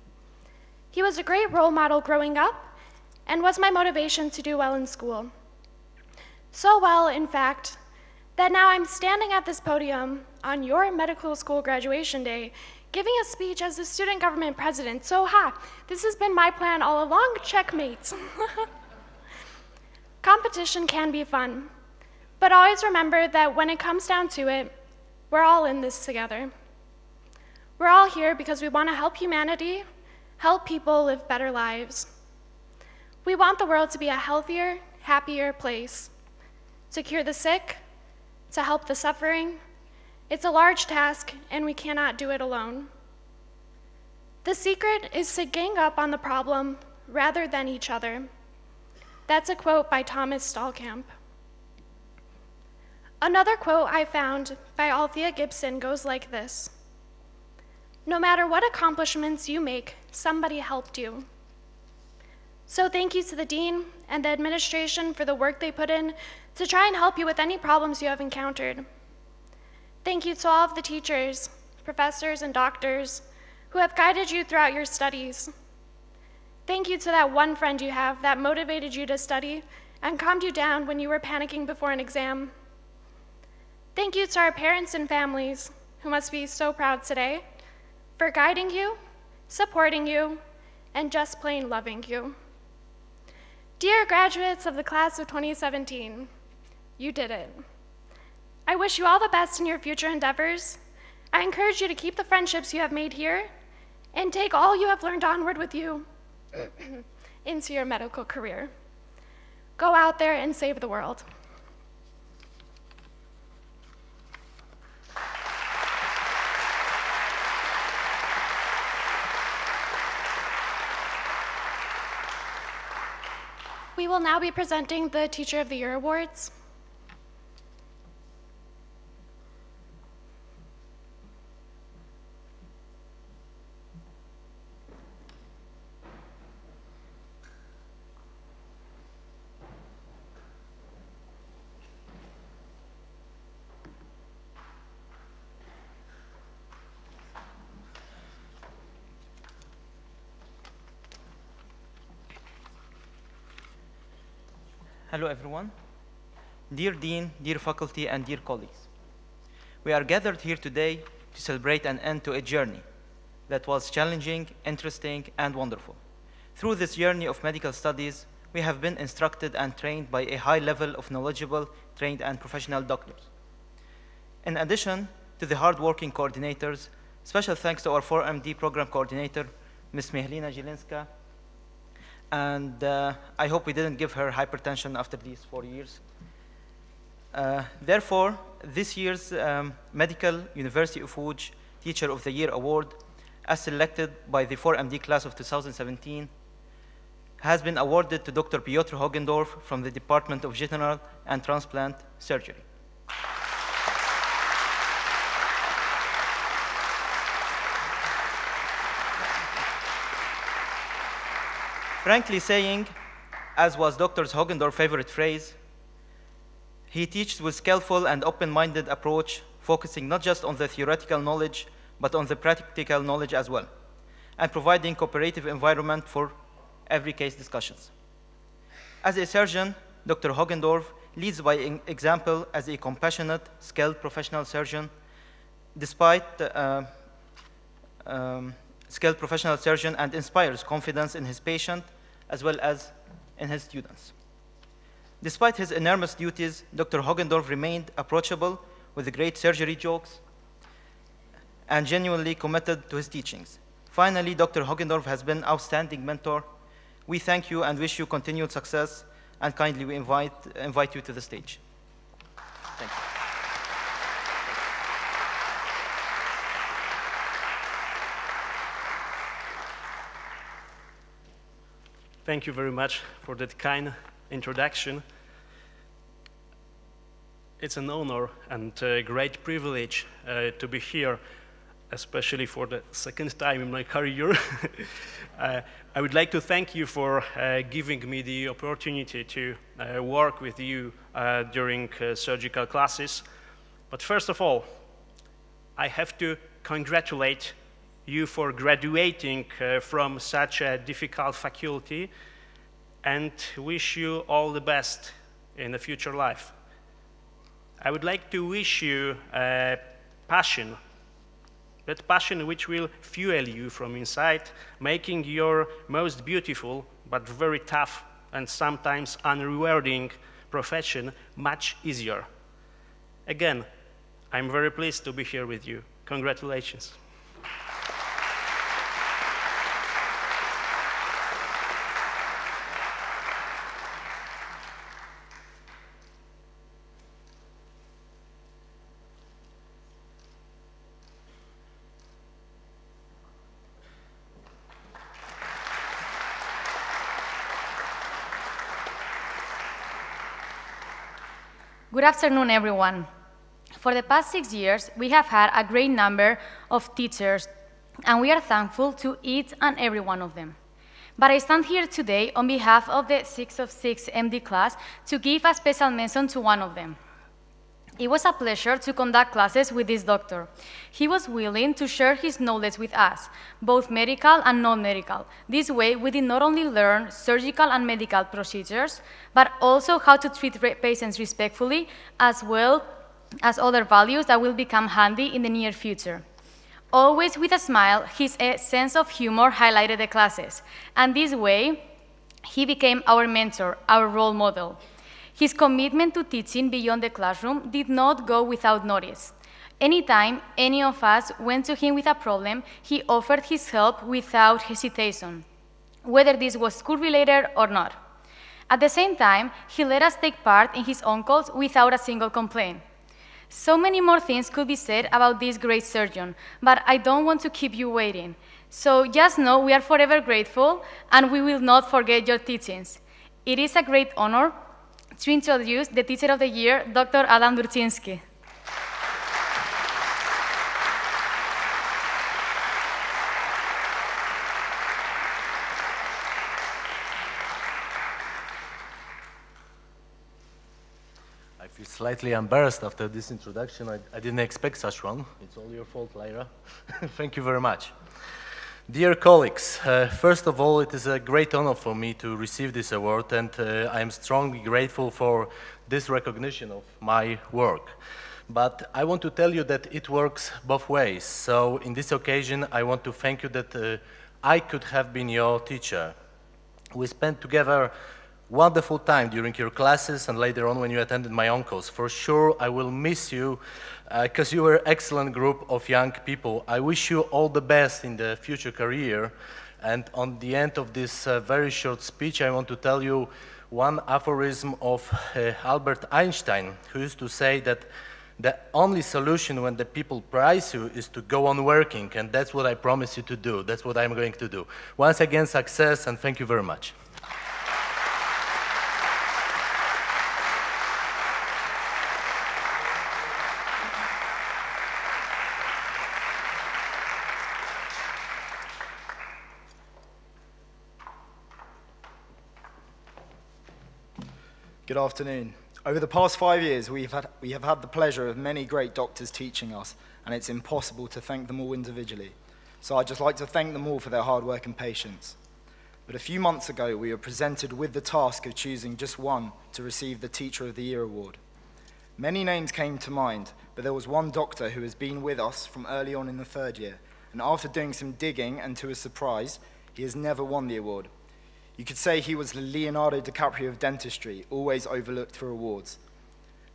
He was a great role model growing up and was my motivation to do well in school. So well, in fact, that now I'm standing at this podium on your medical school graduation day, giving a speech as the student government president. So this has been my plan all along, checkmate. Competition can be fun, but always remember that when it comes down to it, we're all in this together. We're all here because we want to help humanity, help people live better lives. We want the world to be a healthier, happier place. To cure the sick, to help the suffering, it's a large task and we cannot do it alone. The secret is to gang up on the problem rather than each other. That's a quote by Thomas Stallkamp. Another quote I found by Althea Gibson goes like this: "No matter what accomplishments you make, somebody helped you." So thank you to the dean and the administration for the work they put in to try and help you with any problems you have encountered. Thank you to all of the teachers, professors, and doctors who have guided you throughout your studies. Thank you to that one friend you have that motivated you to study and calmed you down when you were panicking before an exam. Thank you to our parents and families, who must be so proud today, for guiding you, supporting you, and just plain loving you. Dear graduates of the class of 2017, you did it. I wish you all the best in your future endeavors. I encourage you to keep the friendships you have made here and take all you have learned onward with you into your medical career. Go out there and save the world. We will now be presenting the Teacher of the Year Awards. Hello everyone. Dear Dean, dear faculty, and dear colleagues. We are gathered here today to celebrate an end to a journey that was challenging, interesting, and wonderful. Through this journey of medical studies, we have been instructed and trained by a high level of knowledgeable, trained, and professional doctors. In addition to the hardworking coordinators. Special thanks to our 4MD program coordinator, Ms. Mihlina Jelinska. And I hope we didn't give her hypertension after these 4 years. Therefore, this year's Medical University of Łódź Teacher of the Year Award, as selected by the 4MD class of 2017, has been awarded to Dr. Piotr Hogendorf from the Department of General and Transplant Surgery. Frankly saying, as was Dr. Hogendorf's favorite phrase, he teaches with skillful and open-minded approach, focusing not just on the theoretical knowledge, but on the practical knowledge as well, and providing cooperative environment for every case discussions. As a surgeon, Dr. Hogendorf leads by example as a compassionate, skilled professional surgeon, skilled professional surgeon, and inspires confidence in his patient as well as in his students. Despite his enormous duties, Dr. Hogendorf remained approachable with great surgery jokes and genuinely committed to his teachings. Finally, Dr. Hogendorf has been an outstanding mentor. We thank you and wish you continued success, and kindly we invite you to the stage. Thank you. Thank you very much for that kind introduction. It's an honor and a great privilege to be here, especially for the second time in my career. I would like to thank you for giving me the opportunity to work with you during surgical classes. But first of all, I have to congratulate you for graduating from such a difficult faculty and wish you all the best in the future life. I would like to wish you passion, that passion which will fuel you from inside, making your most beautiful but very tough and sometimes unrewarding profession much easier. Again, I'm very pleased to be here with you. Congratulations. Good afternoon, everyone. For the past 6 years, we have had a great number of teachers, and we are thankful to each and every one of them. But I stand here today on behalf of the 6 of 6 MD class to give a special mention to one of them. It was a pleasure to conduct classes with this doctor. He was willing to share his knowledge with us, both medical and non-medical. This way, we did not only learn surgical and medical procedures, but also how to treat patients respectfully, as well as other values that will become handy in the near future. Always with a smile, his sense of humor highlighted the classes, and this way, he became our mentor, our role model. His commitment to teaching beyond the classroom did not go without notice. Anytime any of us went to him with a problem, he offered his help without hesitation, whether this was school-related or not. At the same time, he let us take part in his on-calls without a single complaint. So many more things could be said about this great surgeon, but I don't want to keep you waiting. So just know we are forever grateful, and we will not forget your teachings. It is a great honor to introduce the Teacher of the Year, Dr. Adam Durczynski. I feel slightly embarrassed after this introduction. I didn't expect such one. It's all your fault, Lyra. Thank you very much. Dear colleagues, first of all, it is a great honor for me to receive this award, and I am strongly grateful for this recognition of my work. But I want to tell you that it works both ways. So in this occasion, I want to thank you that I could have been your teacher. We spent together wonderful time during your classes and later on when you attended my uncle's. For sure, I will miss you because you were an excellent group of young people. I wish you all the best in the future career. And on the end of this very short speech, I want to tell you one aphorism of Albert Einstein, who used to say that the only solution when the people prize you is to go on working, and that's what I promise you to do. That's what I'm going to do. Once again, success, and thank you very much. Good afternoon. Over the past 5 years, we have had the pleasure of many great doctors teaching us, and it's impossible to thank them all individually. So I'd just like to thank them all for their hard work and patience. But a few months ago, we were presented with the task of choosing just one to receive the Teacher of the Year award. Many names came to mind, but there was one doctor who has been with us from early on in the 3rd year, and after doing some digging and to his surprise, he has never won the award. You could say he was the Leonardo DiCaprio of dentistry, always overlooked for awards.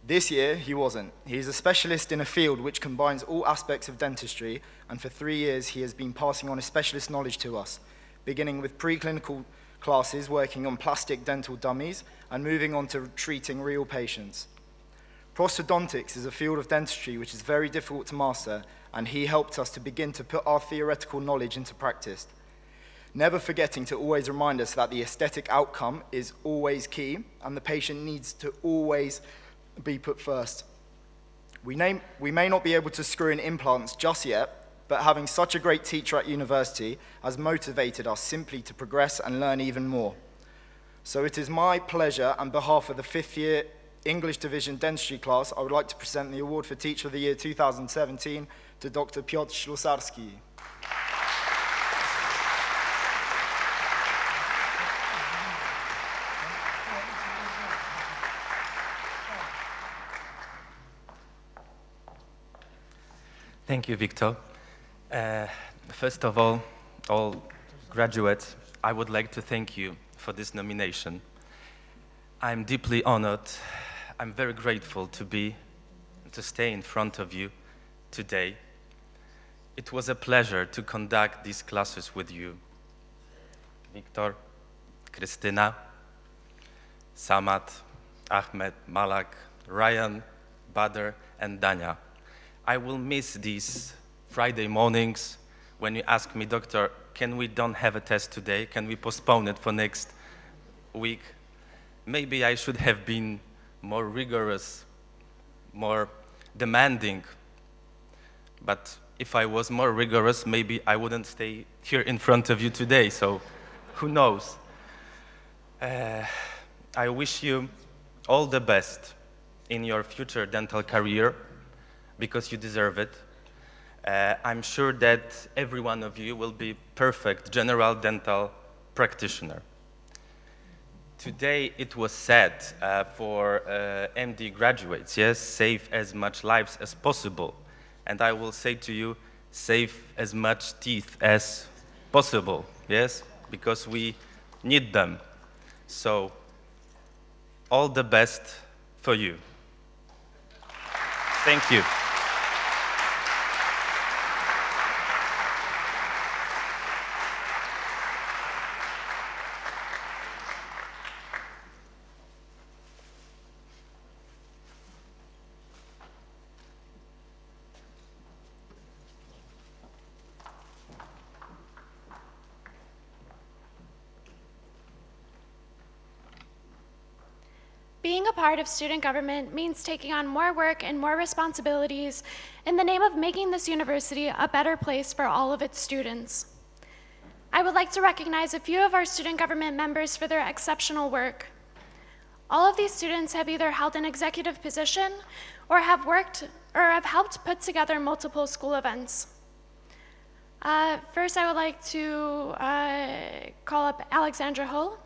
This year, he wasn't. He's a specialist in a field which combines all aspects of dentistry, and for 3 years he has been passing on his specialist knowledge to us, beginning with preclinical classes working on plastic dental dummies and moving on to treating real patients. Prosthodontics is a field of dentistry which is very difficult to master, and he helped us to begin to put our theoretical knowledge into practice, never forgetting to always remind us that the aesthetic outcome is always key and the patient needs to always be put first. We may not be able to screw in implants just yet, but having such a great teacher at university has motivated us simply to progress and learn even more. So it is my pleasure, on behalf of the 5th year English Division Dentistry class, I would like to present the award for Teacher of the Year 2017 to Dr. Piotr Ślusarski. Thank you, Victor. First of all graduates, I would like to thank you for this nomination. I'm deeply honored. I'm very grateful to stay in front of you today. It was a pleasure to conduct these classes with you. Victor, Krystyna, Samat, Ahmed, Malak, Ryan, Badr, and Dania. I will miss these Friday mornings when you ask me, doctor, can we don't have a test today? Can we postpone it for next week? Maybe I should have been more rigorous, more demanding. But if I was more rigorous, maybe I wouldn't stay here in front of you today, so who knows? I wish you all the best in your future dental career, because you deserve it. I'm sure that every one of you will be perfect general dental practitioner. Today it was said for MD graduates, yes, save as much lives as possible. And I will say to you, save as much teeth as possible, yes, because we need them. So, all the best for you. Thank you. Being a part of student government means taking on more work and more responsibilities in the name of making this university a better place for all of its students. I would like to recognize a few of our student government members for their exceptional work. All of these students have either held an executive position or have worked or have helped put together multiple school events. First, I would like to call up Alexandra Hull.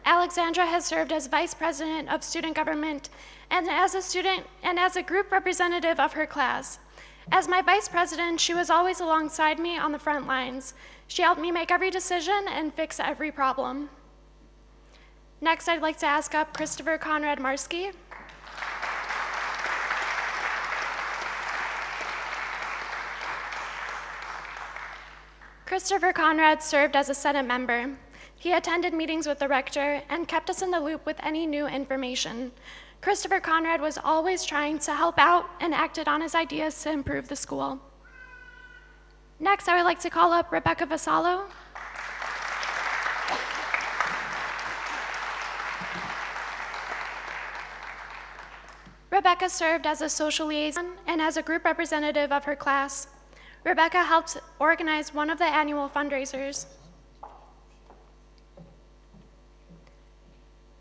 Alexandra has served as Vice President of Student Government and as a student and as a group representative of her class. As my vice president, she was always alongside me on the front lines. She helped me make every decision and fix every problem. Next, I'd like to ask up Christopher Conrad Marsky. Christopher Conrad served as a Senate member. He attended meetings with the rector and kept us in the loop with any new information. Christopher Conrad was always trying to help out and acted on his ideas to improve the school. Next, I would like to call up Rebecca Vassallo. Rebecca served as a social liaison and as a group representative of her class. Rebecca helped organize one of the annual fundraisers.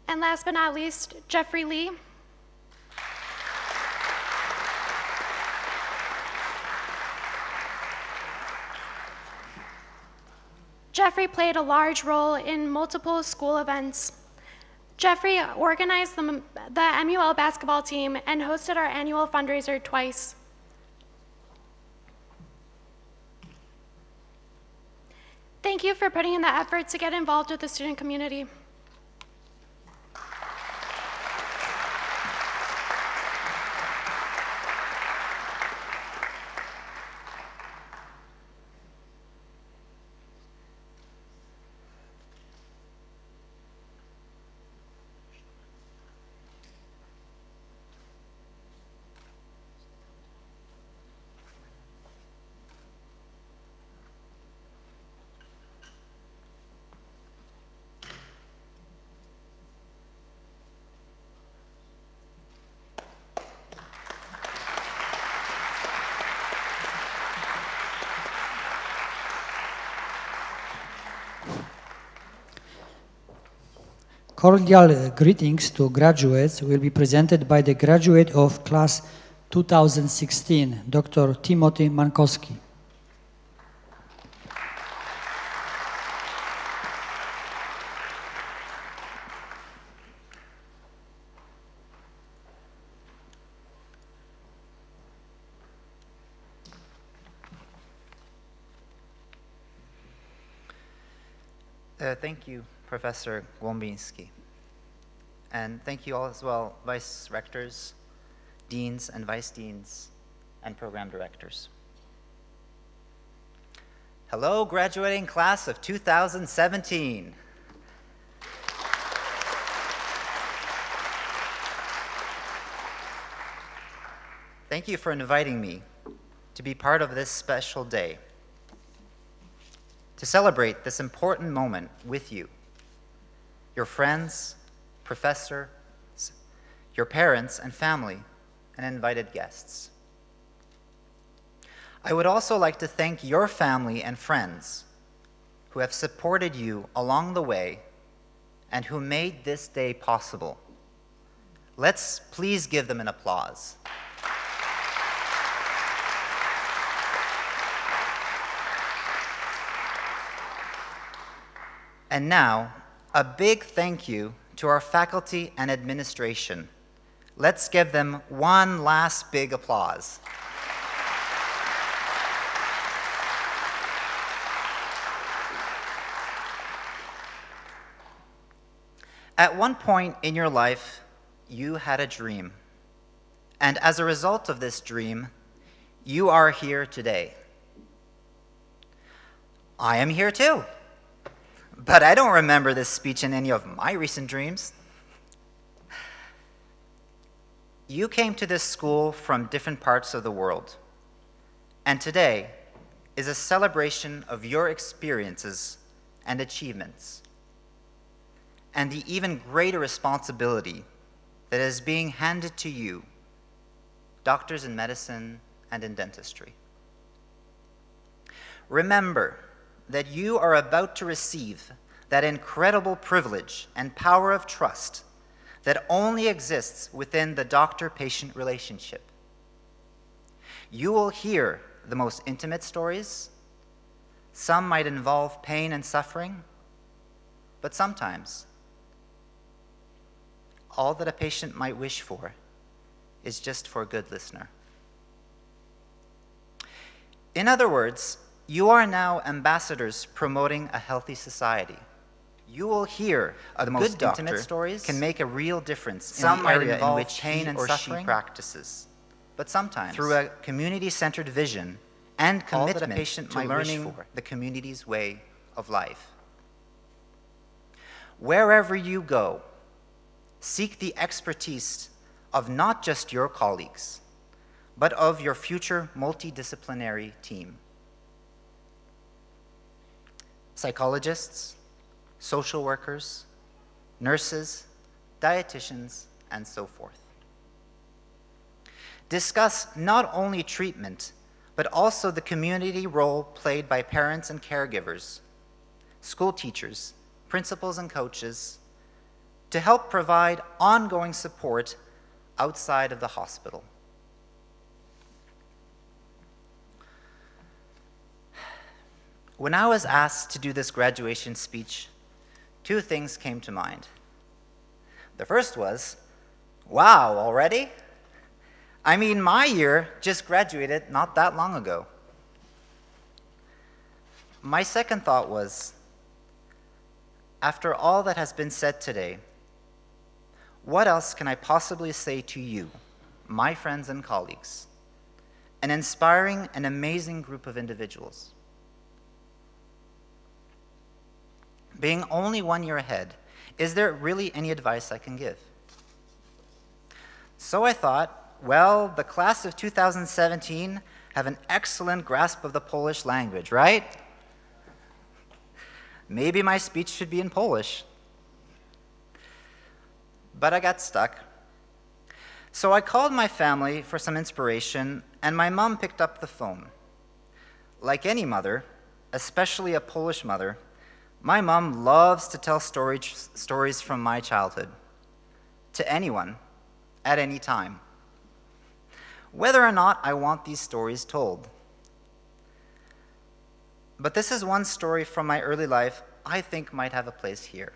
And last but not least, Jeffrey Lee. Jeffrey played a large role in multiple school events. Jeffrey organized the MUL basketball team and hosted our annual fundraiser twice. Thank you for putting in the effort to get involved with the student community. Cordial greetings to graduates will be presented by the graduate of class 2016, Dr. Timothy Mankowski. Thank you, Professor Głąbiński. And thank you all as well, Vice Rectors, Deans and Vice Deans, and Program Directors. Hello, graduating class of 2017. Thank you for inviting me to be part of this special day, to celebrate this important moment with you, your friends, professors, your parents and family, and invited guests. I would also like to thank your family and friends who have supported you along the way and who made this day possible. Let's please give them an applause. And now, a big thank you to our faculty and administration. Let's give them one last big applause. At one point in your life, you had a dream. And as a result of this dream, you are here today. I am here too. But I don't remember this speech in any of my recent dreams. You came to this school from different parts of the world, and today is a celebration of your experiences and achievements, and the even greater responsibility that is being handed to you, doctors in medicine and in dentistry. Remember that you are about to receive that incredible privilege and power of trust that only exists within the doctor-patient relationship. You will hear the most intimate stories. Some might involve pain and suffering, but sometimes all that a patient might wish for is just for a good listener. In other words, you are now ambassadors promoting a healthy society. You will hear the most intimate stories can make a real difference in the area in which pain and suffering practices. But sometimes, through a community-centered vision and commitment to learning the community's way of life. Wherever you go, seek the expertise of not just your colleagues, but of your future multidisciplinary team. Psychologists, social workers, nurses, dietitians, and so forth. Discuss not only treatment, but also the community role played by parents and caregivers, school teachers, principals and coaches, to help provide ongoing support outside of the hospital. When I was asked to do this graduation speech, two things came to mind. The first was, wow, already? I mean, my year just graduated not that long ago. My second thought was, after all that has been said today, what else can I possibly say to you, my friends and colleagues, an inspiring and amazing group of individuals? Being only 1 year ahead, is there really any advice I can give? So I thought, well, the class of 2017 have an excellent grasp of the Polish language, right? Maybe my speech should be in Polish. But I got stuck. So I called my family for some inspiration, and my mom picked up the phone. Like any mother, especially a Polish mother, my mom loves to tell stories from my childhood to anyone, at any time, whether or not I want these stories told. But this is one story from my early life I think might have a place here.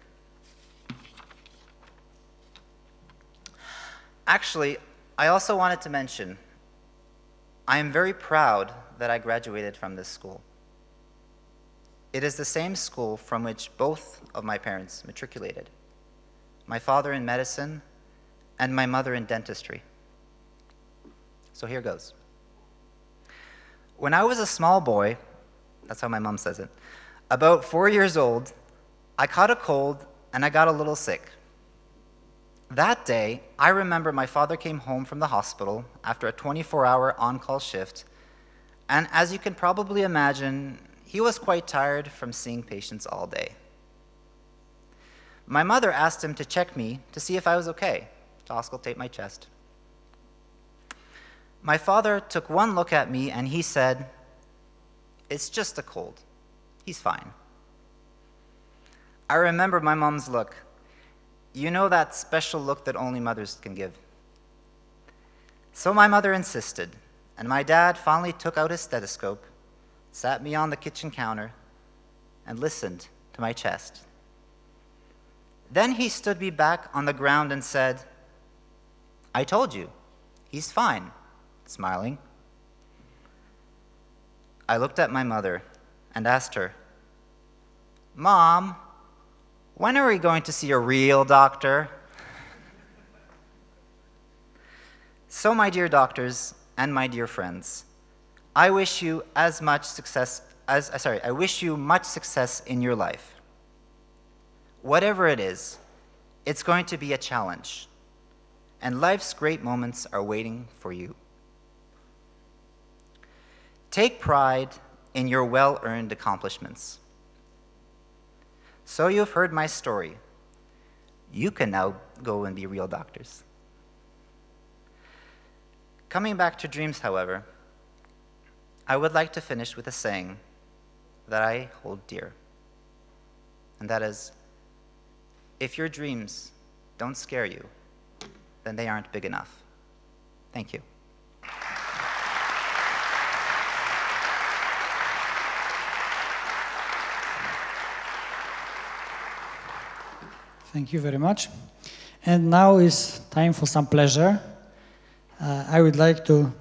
Actually, I also wanted to mention, I am very proud that I graduated from this school. It is the same school from which both of my parents matriculated, my father in medicine and my mother in dentistry. So here goes. When I was a small boy, that's how my mom says it, about 4 years old, I caught a cold and I got a little sick. That day, I remember my father came home from the hospital after a 24-hour on-call shift, and as you can probably imagine, he was quite tired from seeing patients all day. My mother asked him to check me to see if I was okay, to auscultate my chest. My father took one look at me and he said, "It's just a cold. He's fine." I remember my mom's look. You know that special look that only mothers can give. So my mother insisted, and my dad finally took out his stethoscope, sat me on the kitchen counter, and listened to my chest. Then he stood me back on the ground and said, "I told you, he's fine," smiling. I looked at my mother and asked her, "Mom, when are we going to see a real doctor?" So, my dear doctors and my dear friends, I wish you much success in your life. Whatever it is, it's going to be a challenge, and life's great moments are waiting for you. Take pride in your well-earned accomplishments. So you've heard my story. You can now go and be real doctors. Coming back to dreams, however, I would like to finish with a saying that I hold dear. And that is, if your dreams don't scare you, then they aren't big enough. Thank you. Thank you very much. And now is time for some pleasure. I would like to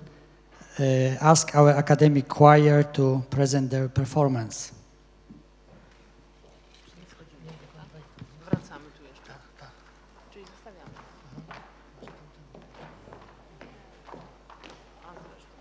ask our academic choir to present their performance. Wracamy tu jeszcze. Czyli zostawiamy. A zresztą.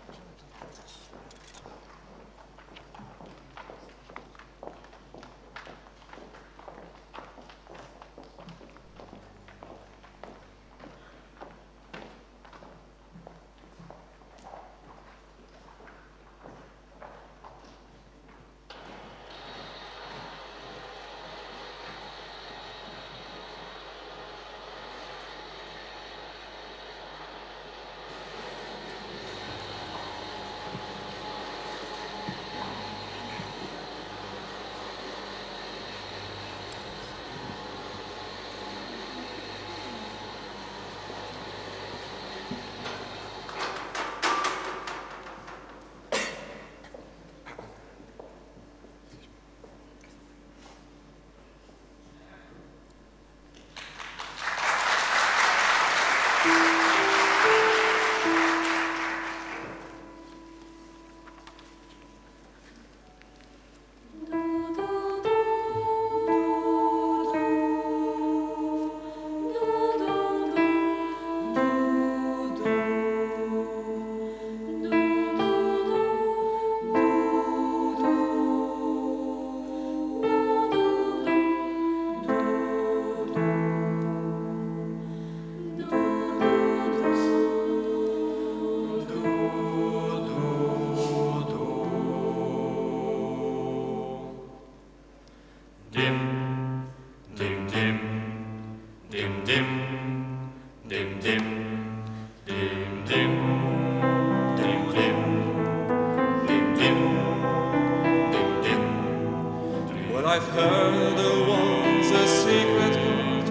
Well, I've heard there was a secret chord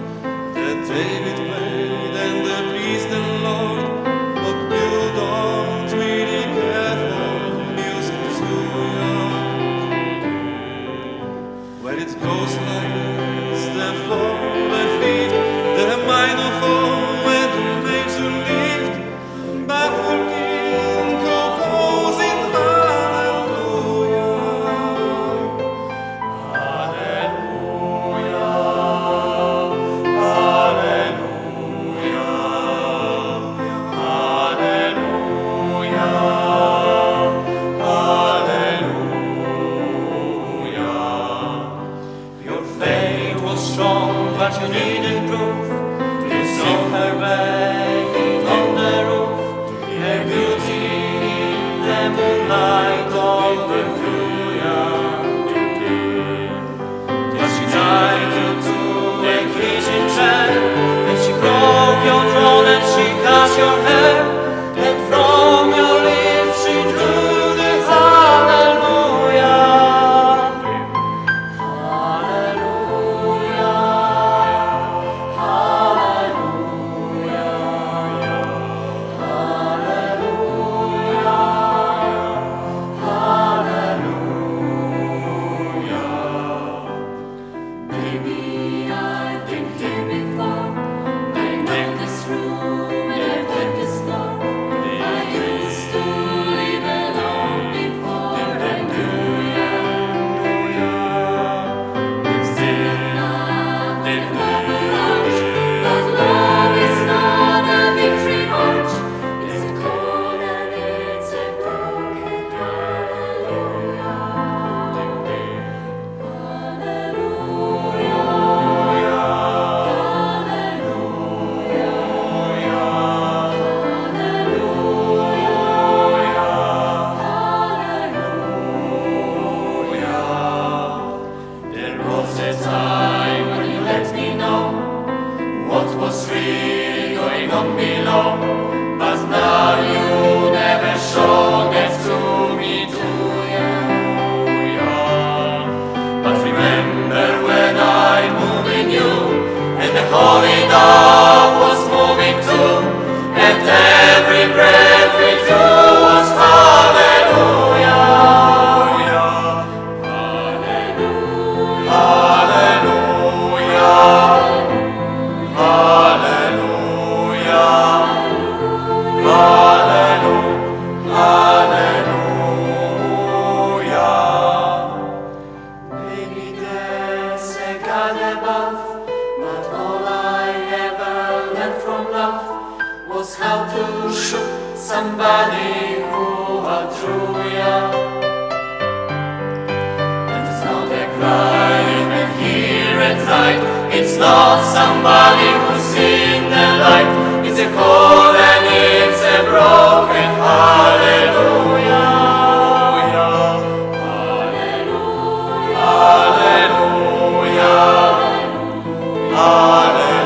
that David played and the priest and Lord, but you don't really care for music too young. Well, it goes like this, the four, the fifth, the minor fall and the major lift, baffled king composing hallelujah. Your faith was strong, but you needed proof. You saw her bathing on the roof, her beauty in the moonlight overthrew you. But she tied you to a kitchen chair, and she broke your throne and she cut your hair, and from your lips she drew the hallelujah. Maybe I've been here before. I know this room and I've walked this floor. I used to live alone before I knew you. Still not in march, but love is not a victory march. It's a cold and it's a broken hallelujah. There was a time when you let me know what was really going on below, but now you never show that to me, do you? But remember when I moved in you, and the holy dove was moving too, and every breath we drew was hallelujah. Hallelujah. Hallelujah. somebody who will through you. And it's not a cry and hear it right. It's not somebody who's in the light. It's a call and it's a broken hallelujah. Hallelujah. Hallelujah.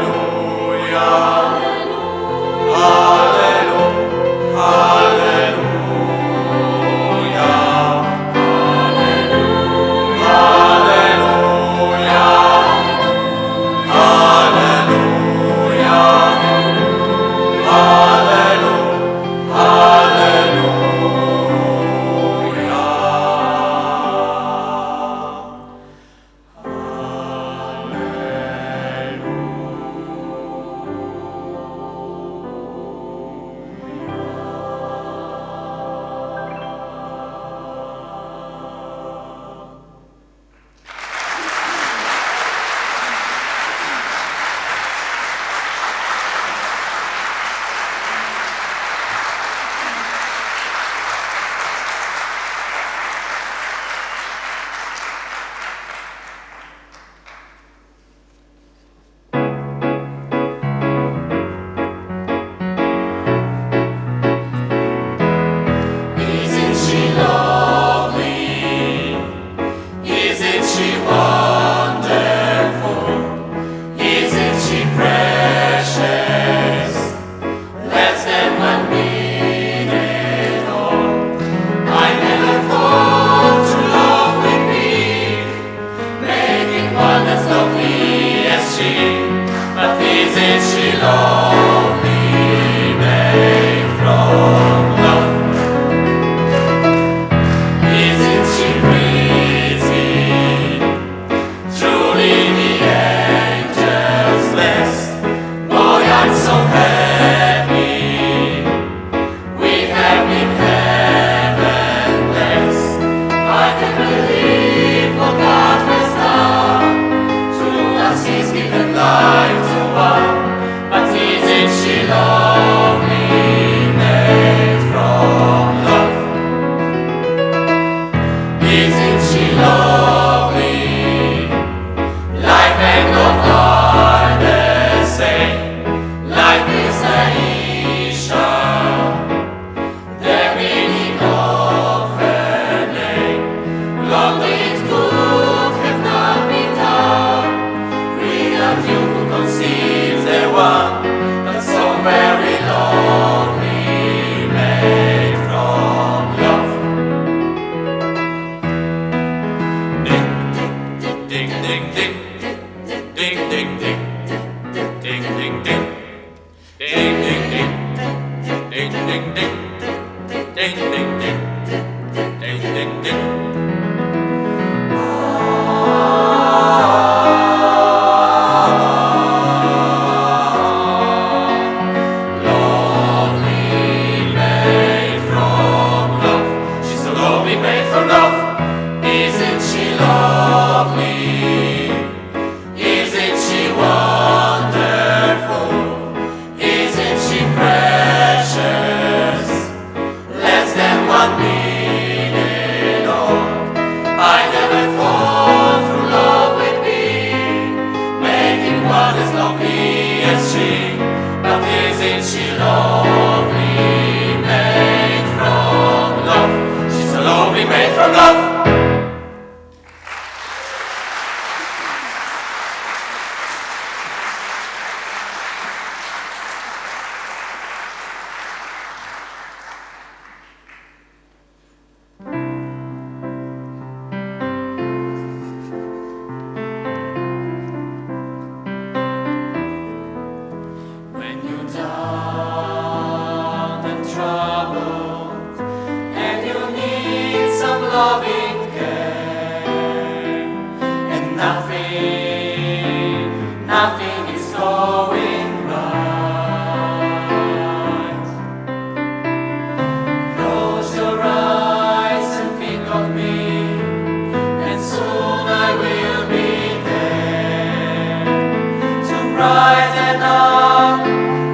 Brighten up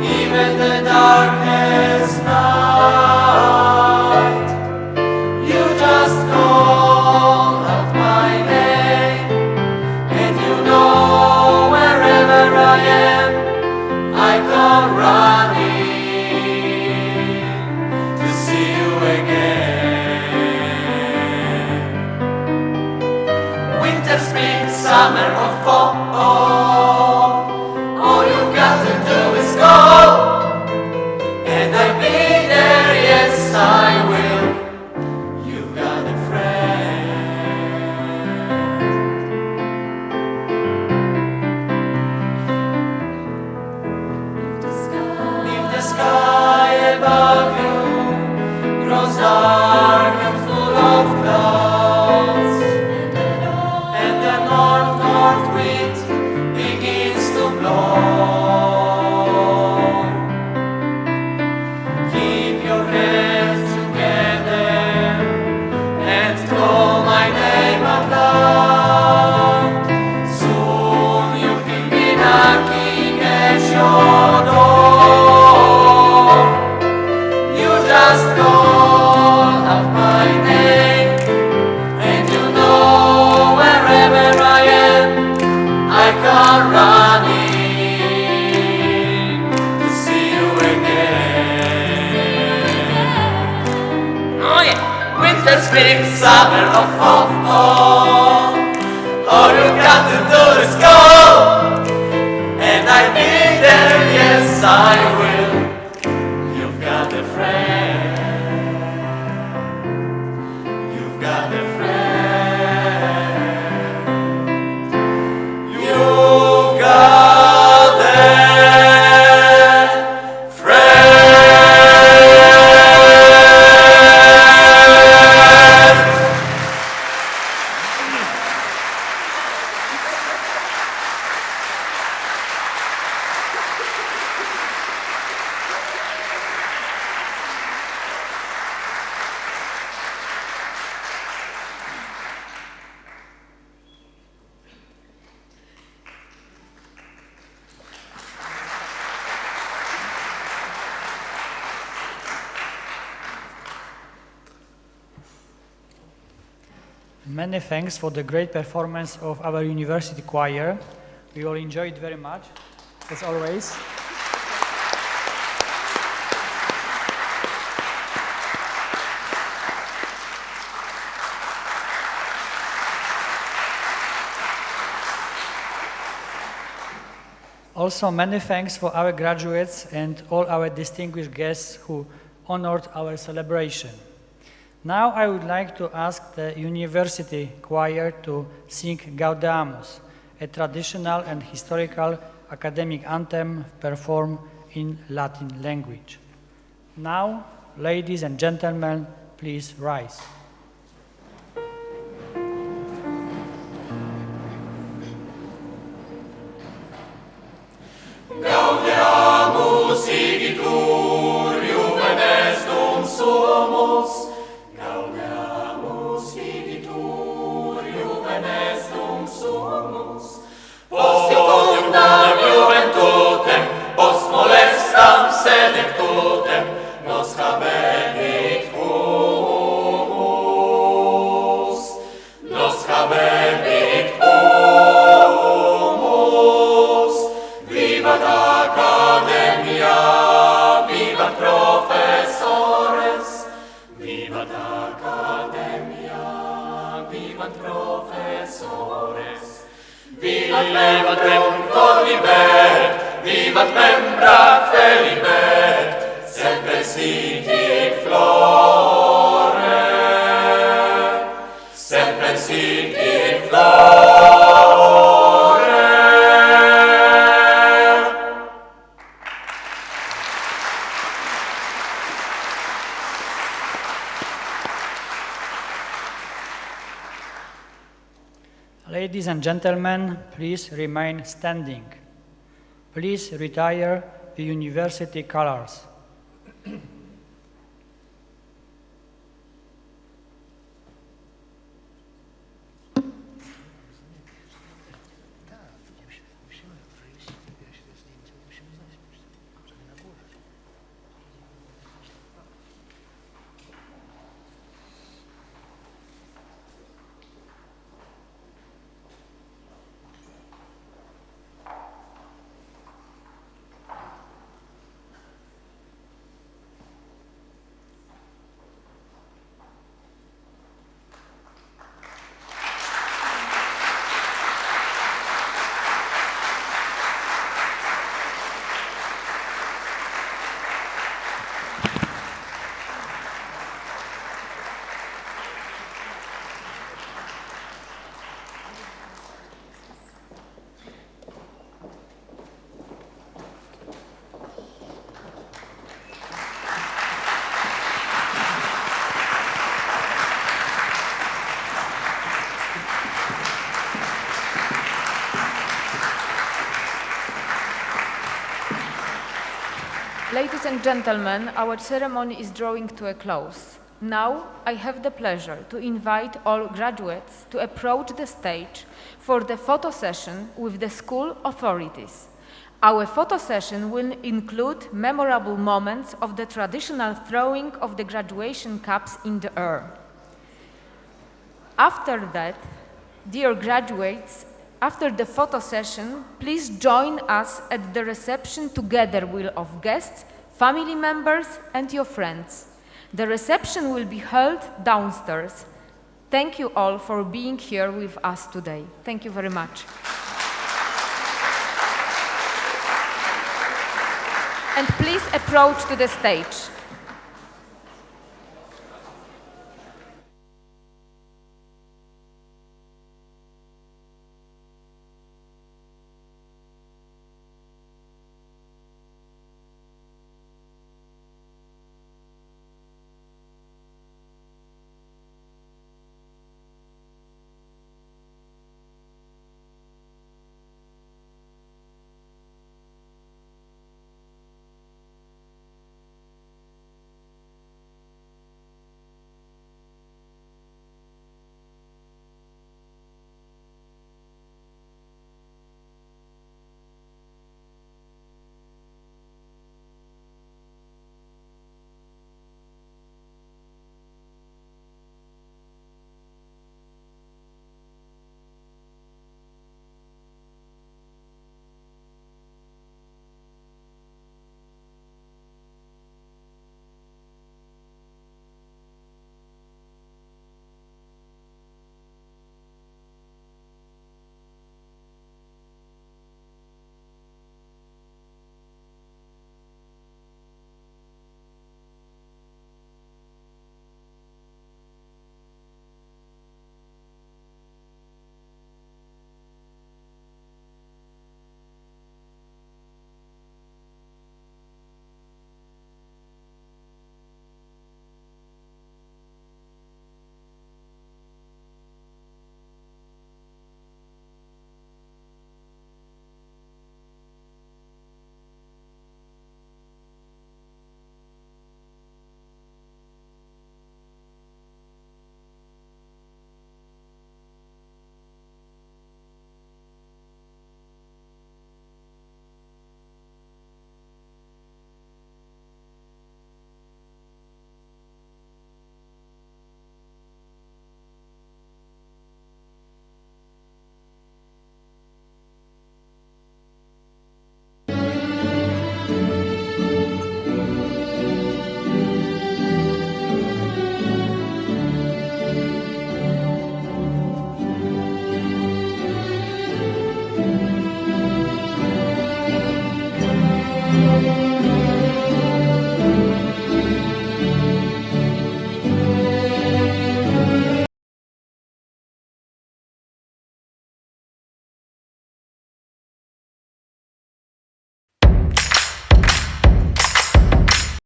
even the darkest night. long. Keep your hands together and call my name out loud. Soon you can be knocking at your door. You just call out my name, and you know wherever I am, I come running to see you again. Oh yeah, winter, spring, summer, or fall, all you got to do is go, and I'll be there. Yes, I will. You've got a friend. You've got a friend. You've got a friend. Many thanks for the great performance of our university choir. We all enjoyed it very much, as always. Also, many thanks for our graduates and all our distinguished guests who honored our celebration. Now I would like to ask the university choir to sing Gaudeamus, a traditional and historical academic anthem performed in Latin language. Now, ladies and gentlemen, please rise. Gaudeamus igitur Juven estum sumus. Gaudeamus igitur Juven estum sumus. Post iucundam juventutem, post molestam sedentutem, nos habebit humus. Nos habebit humus. Vivat Academia, vivat professores, vivat Academia, vivat professores, vivat membrem convibet, vivat membra felibet, semper sic in flore, semper sic in flore. Ladies and gentlemen, please remain standing. Please retire the university colors. Ladies and gentlemen, our ceremony is drawing to a close. Now, I have the pleasure to invite all graduates to approach the stage for the photo session with the school authorities. Our photo session will include memorable moments of the traditional throwing of the graduation caps in the air. After that, dear graduates, after the photo session, please join us at the reception together with of guests, family members, and your friends. The reception will be held downstairs. Thank you all for being here with us today. Thank you very much. And please approach to the stage.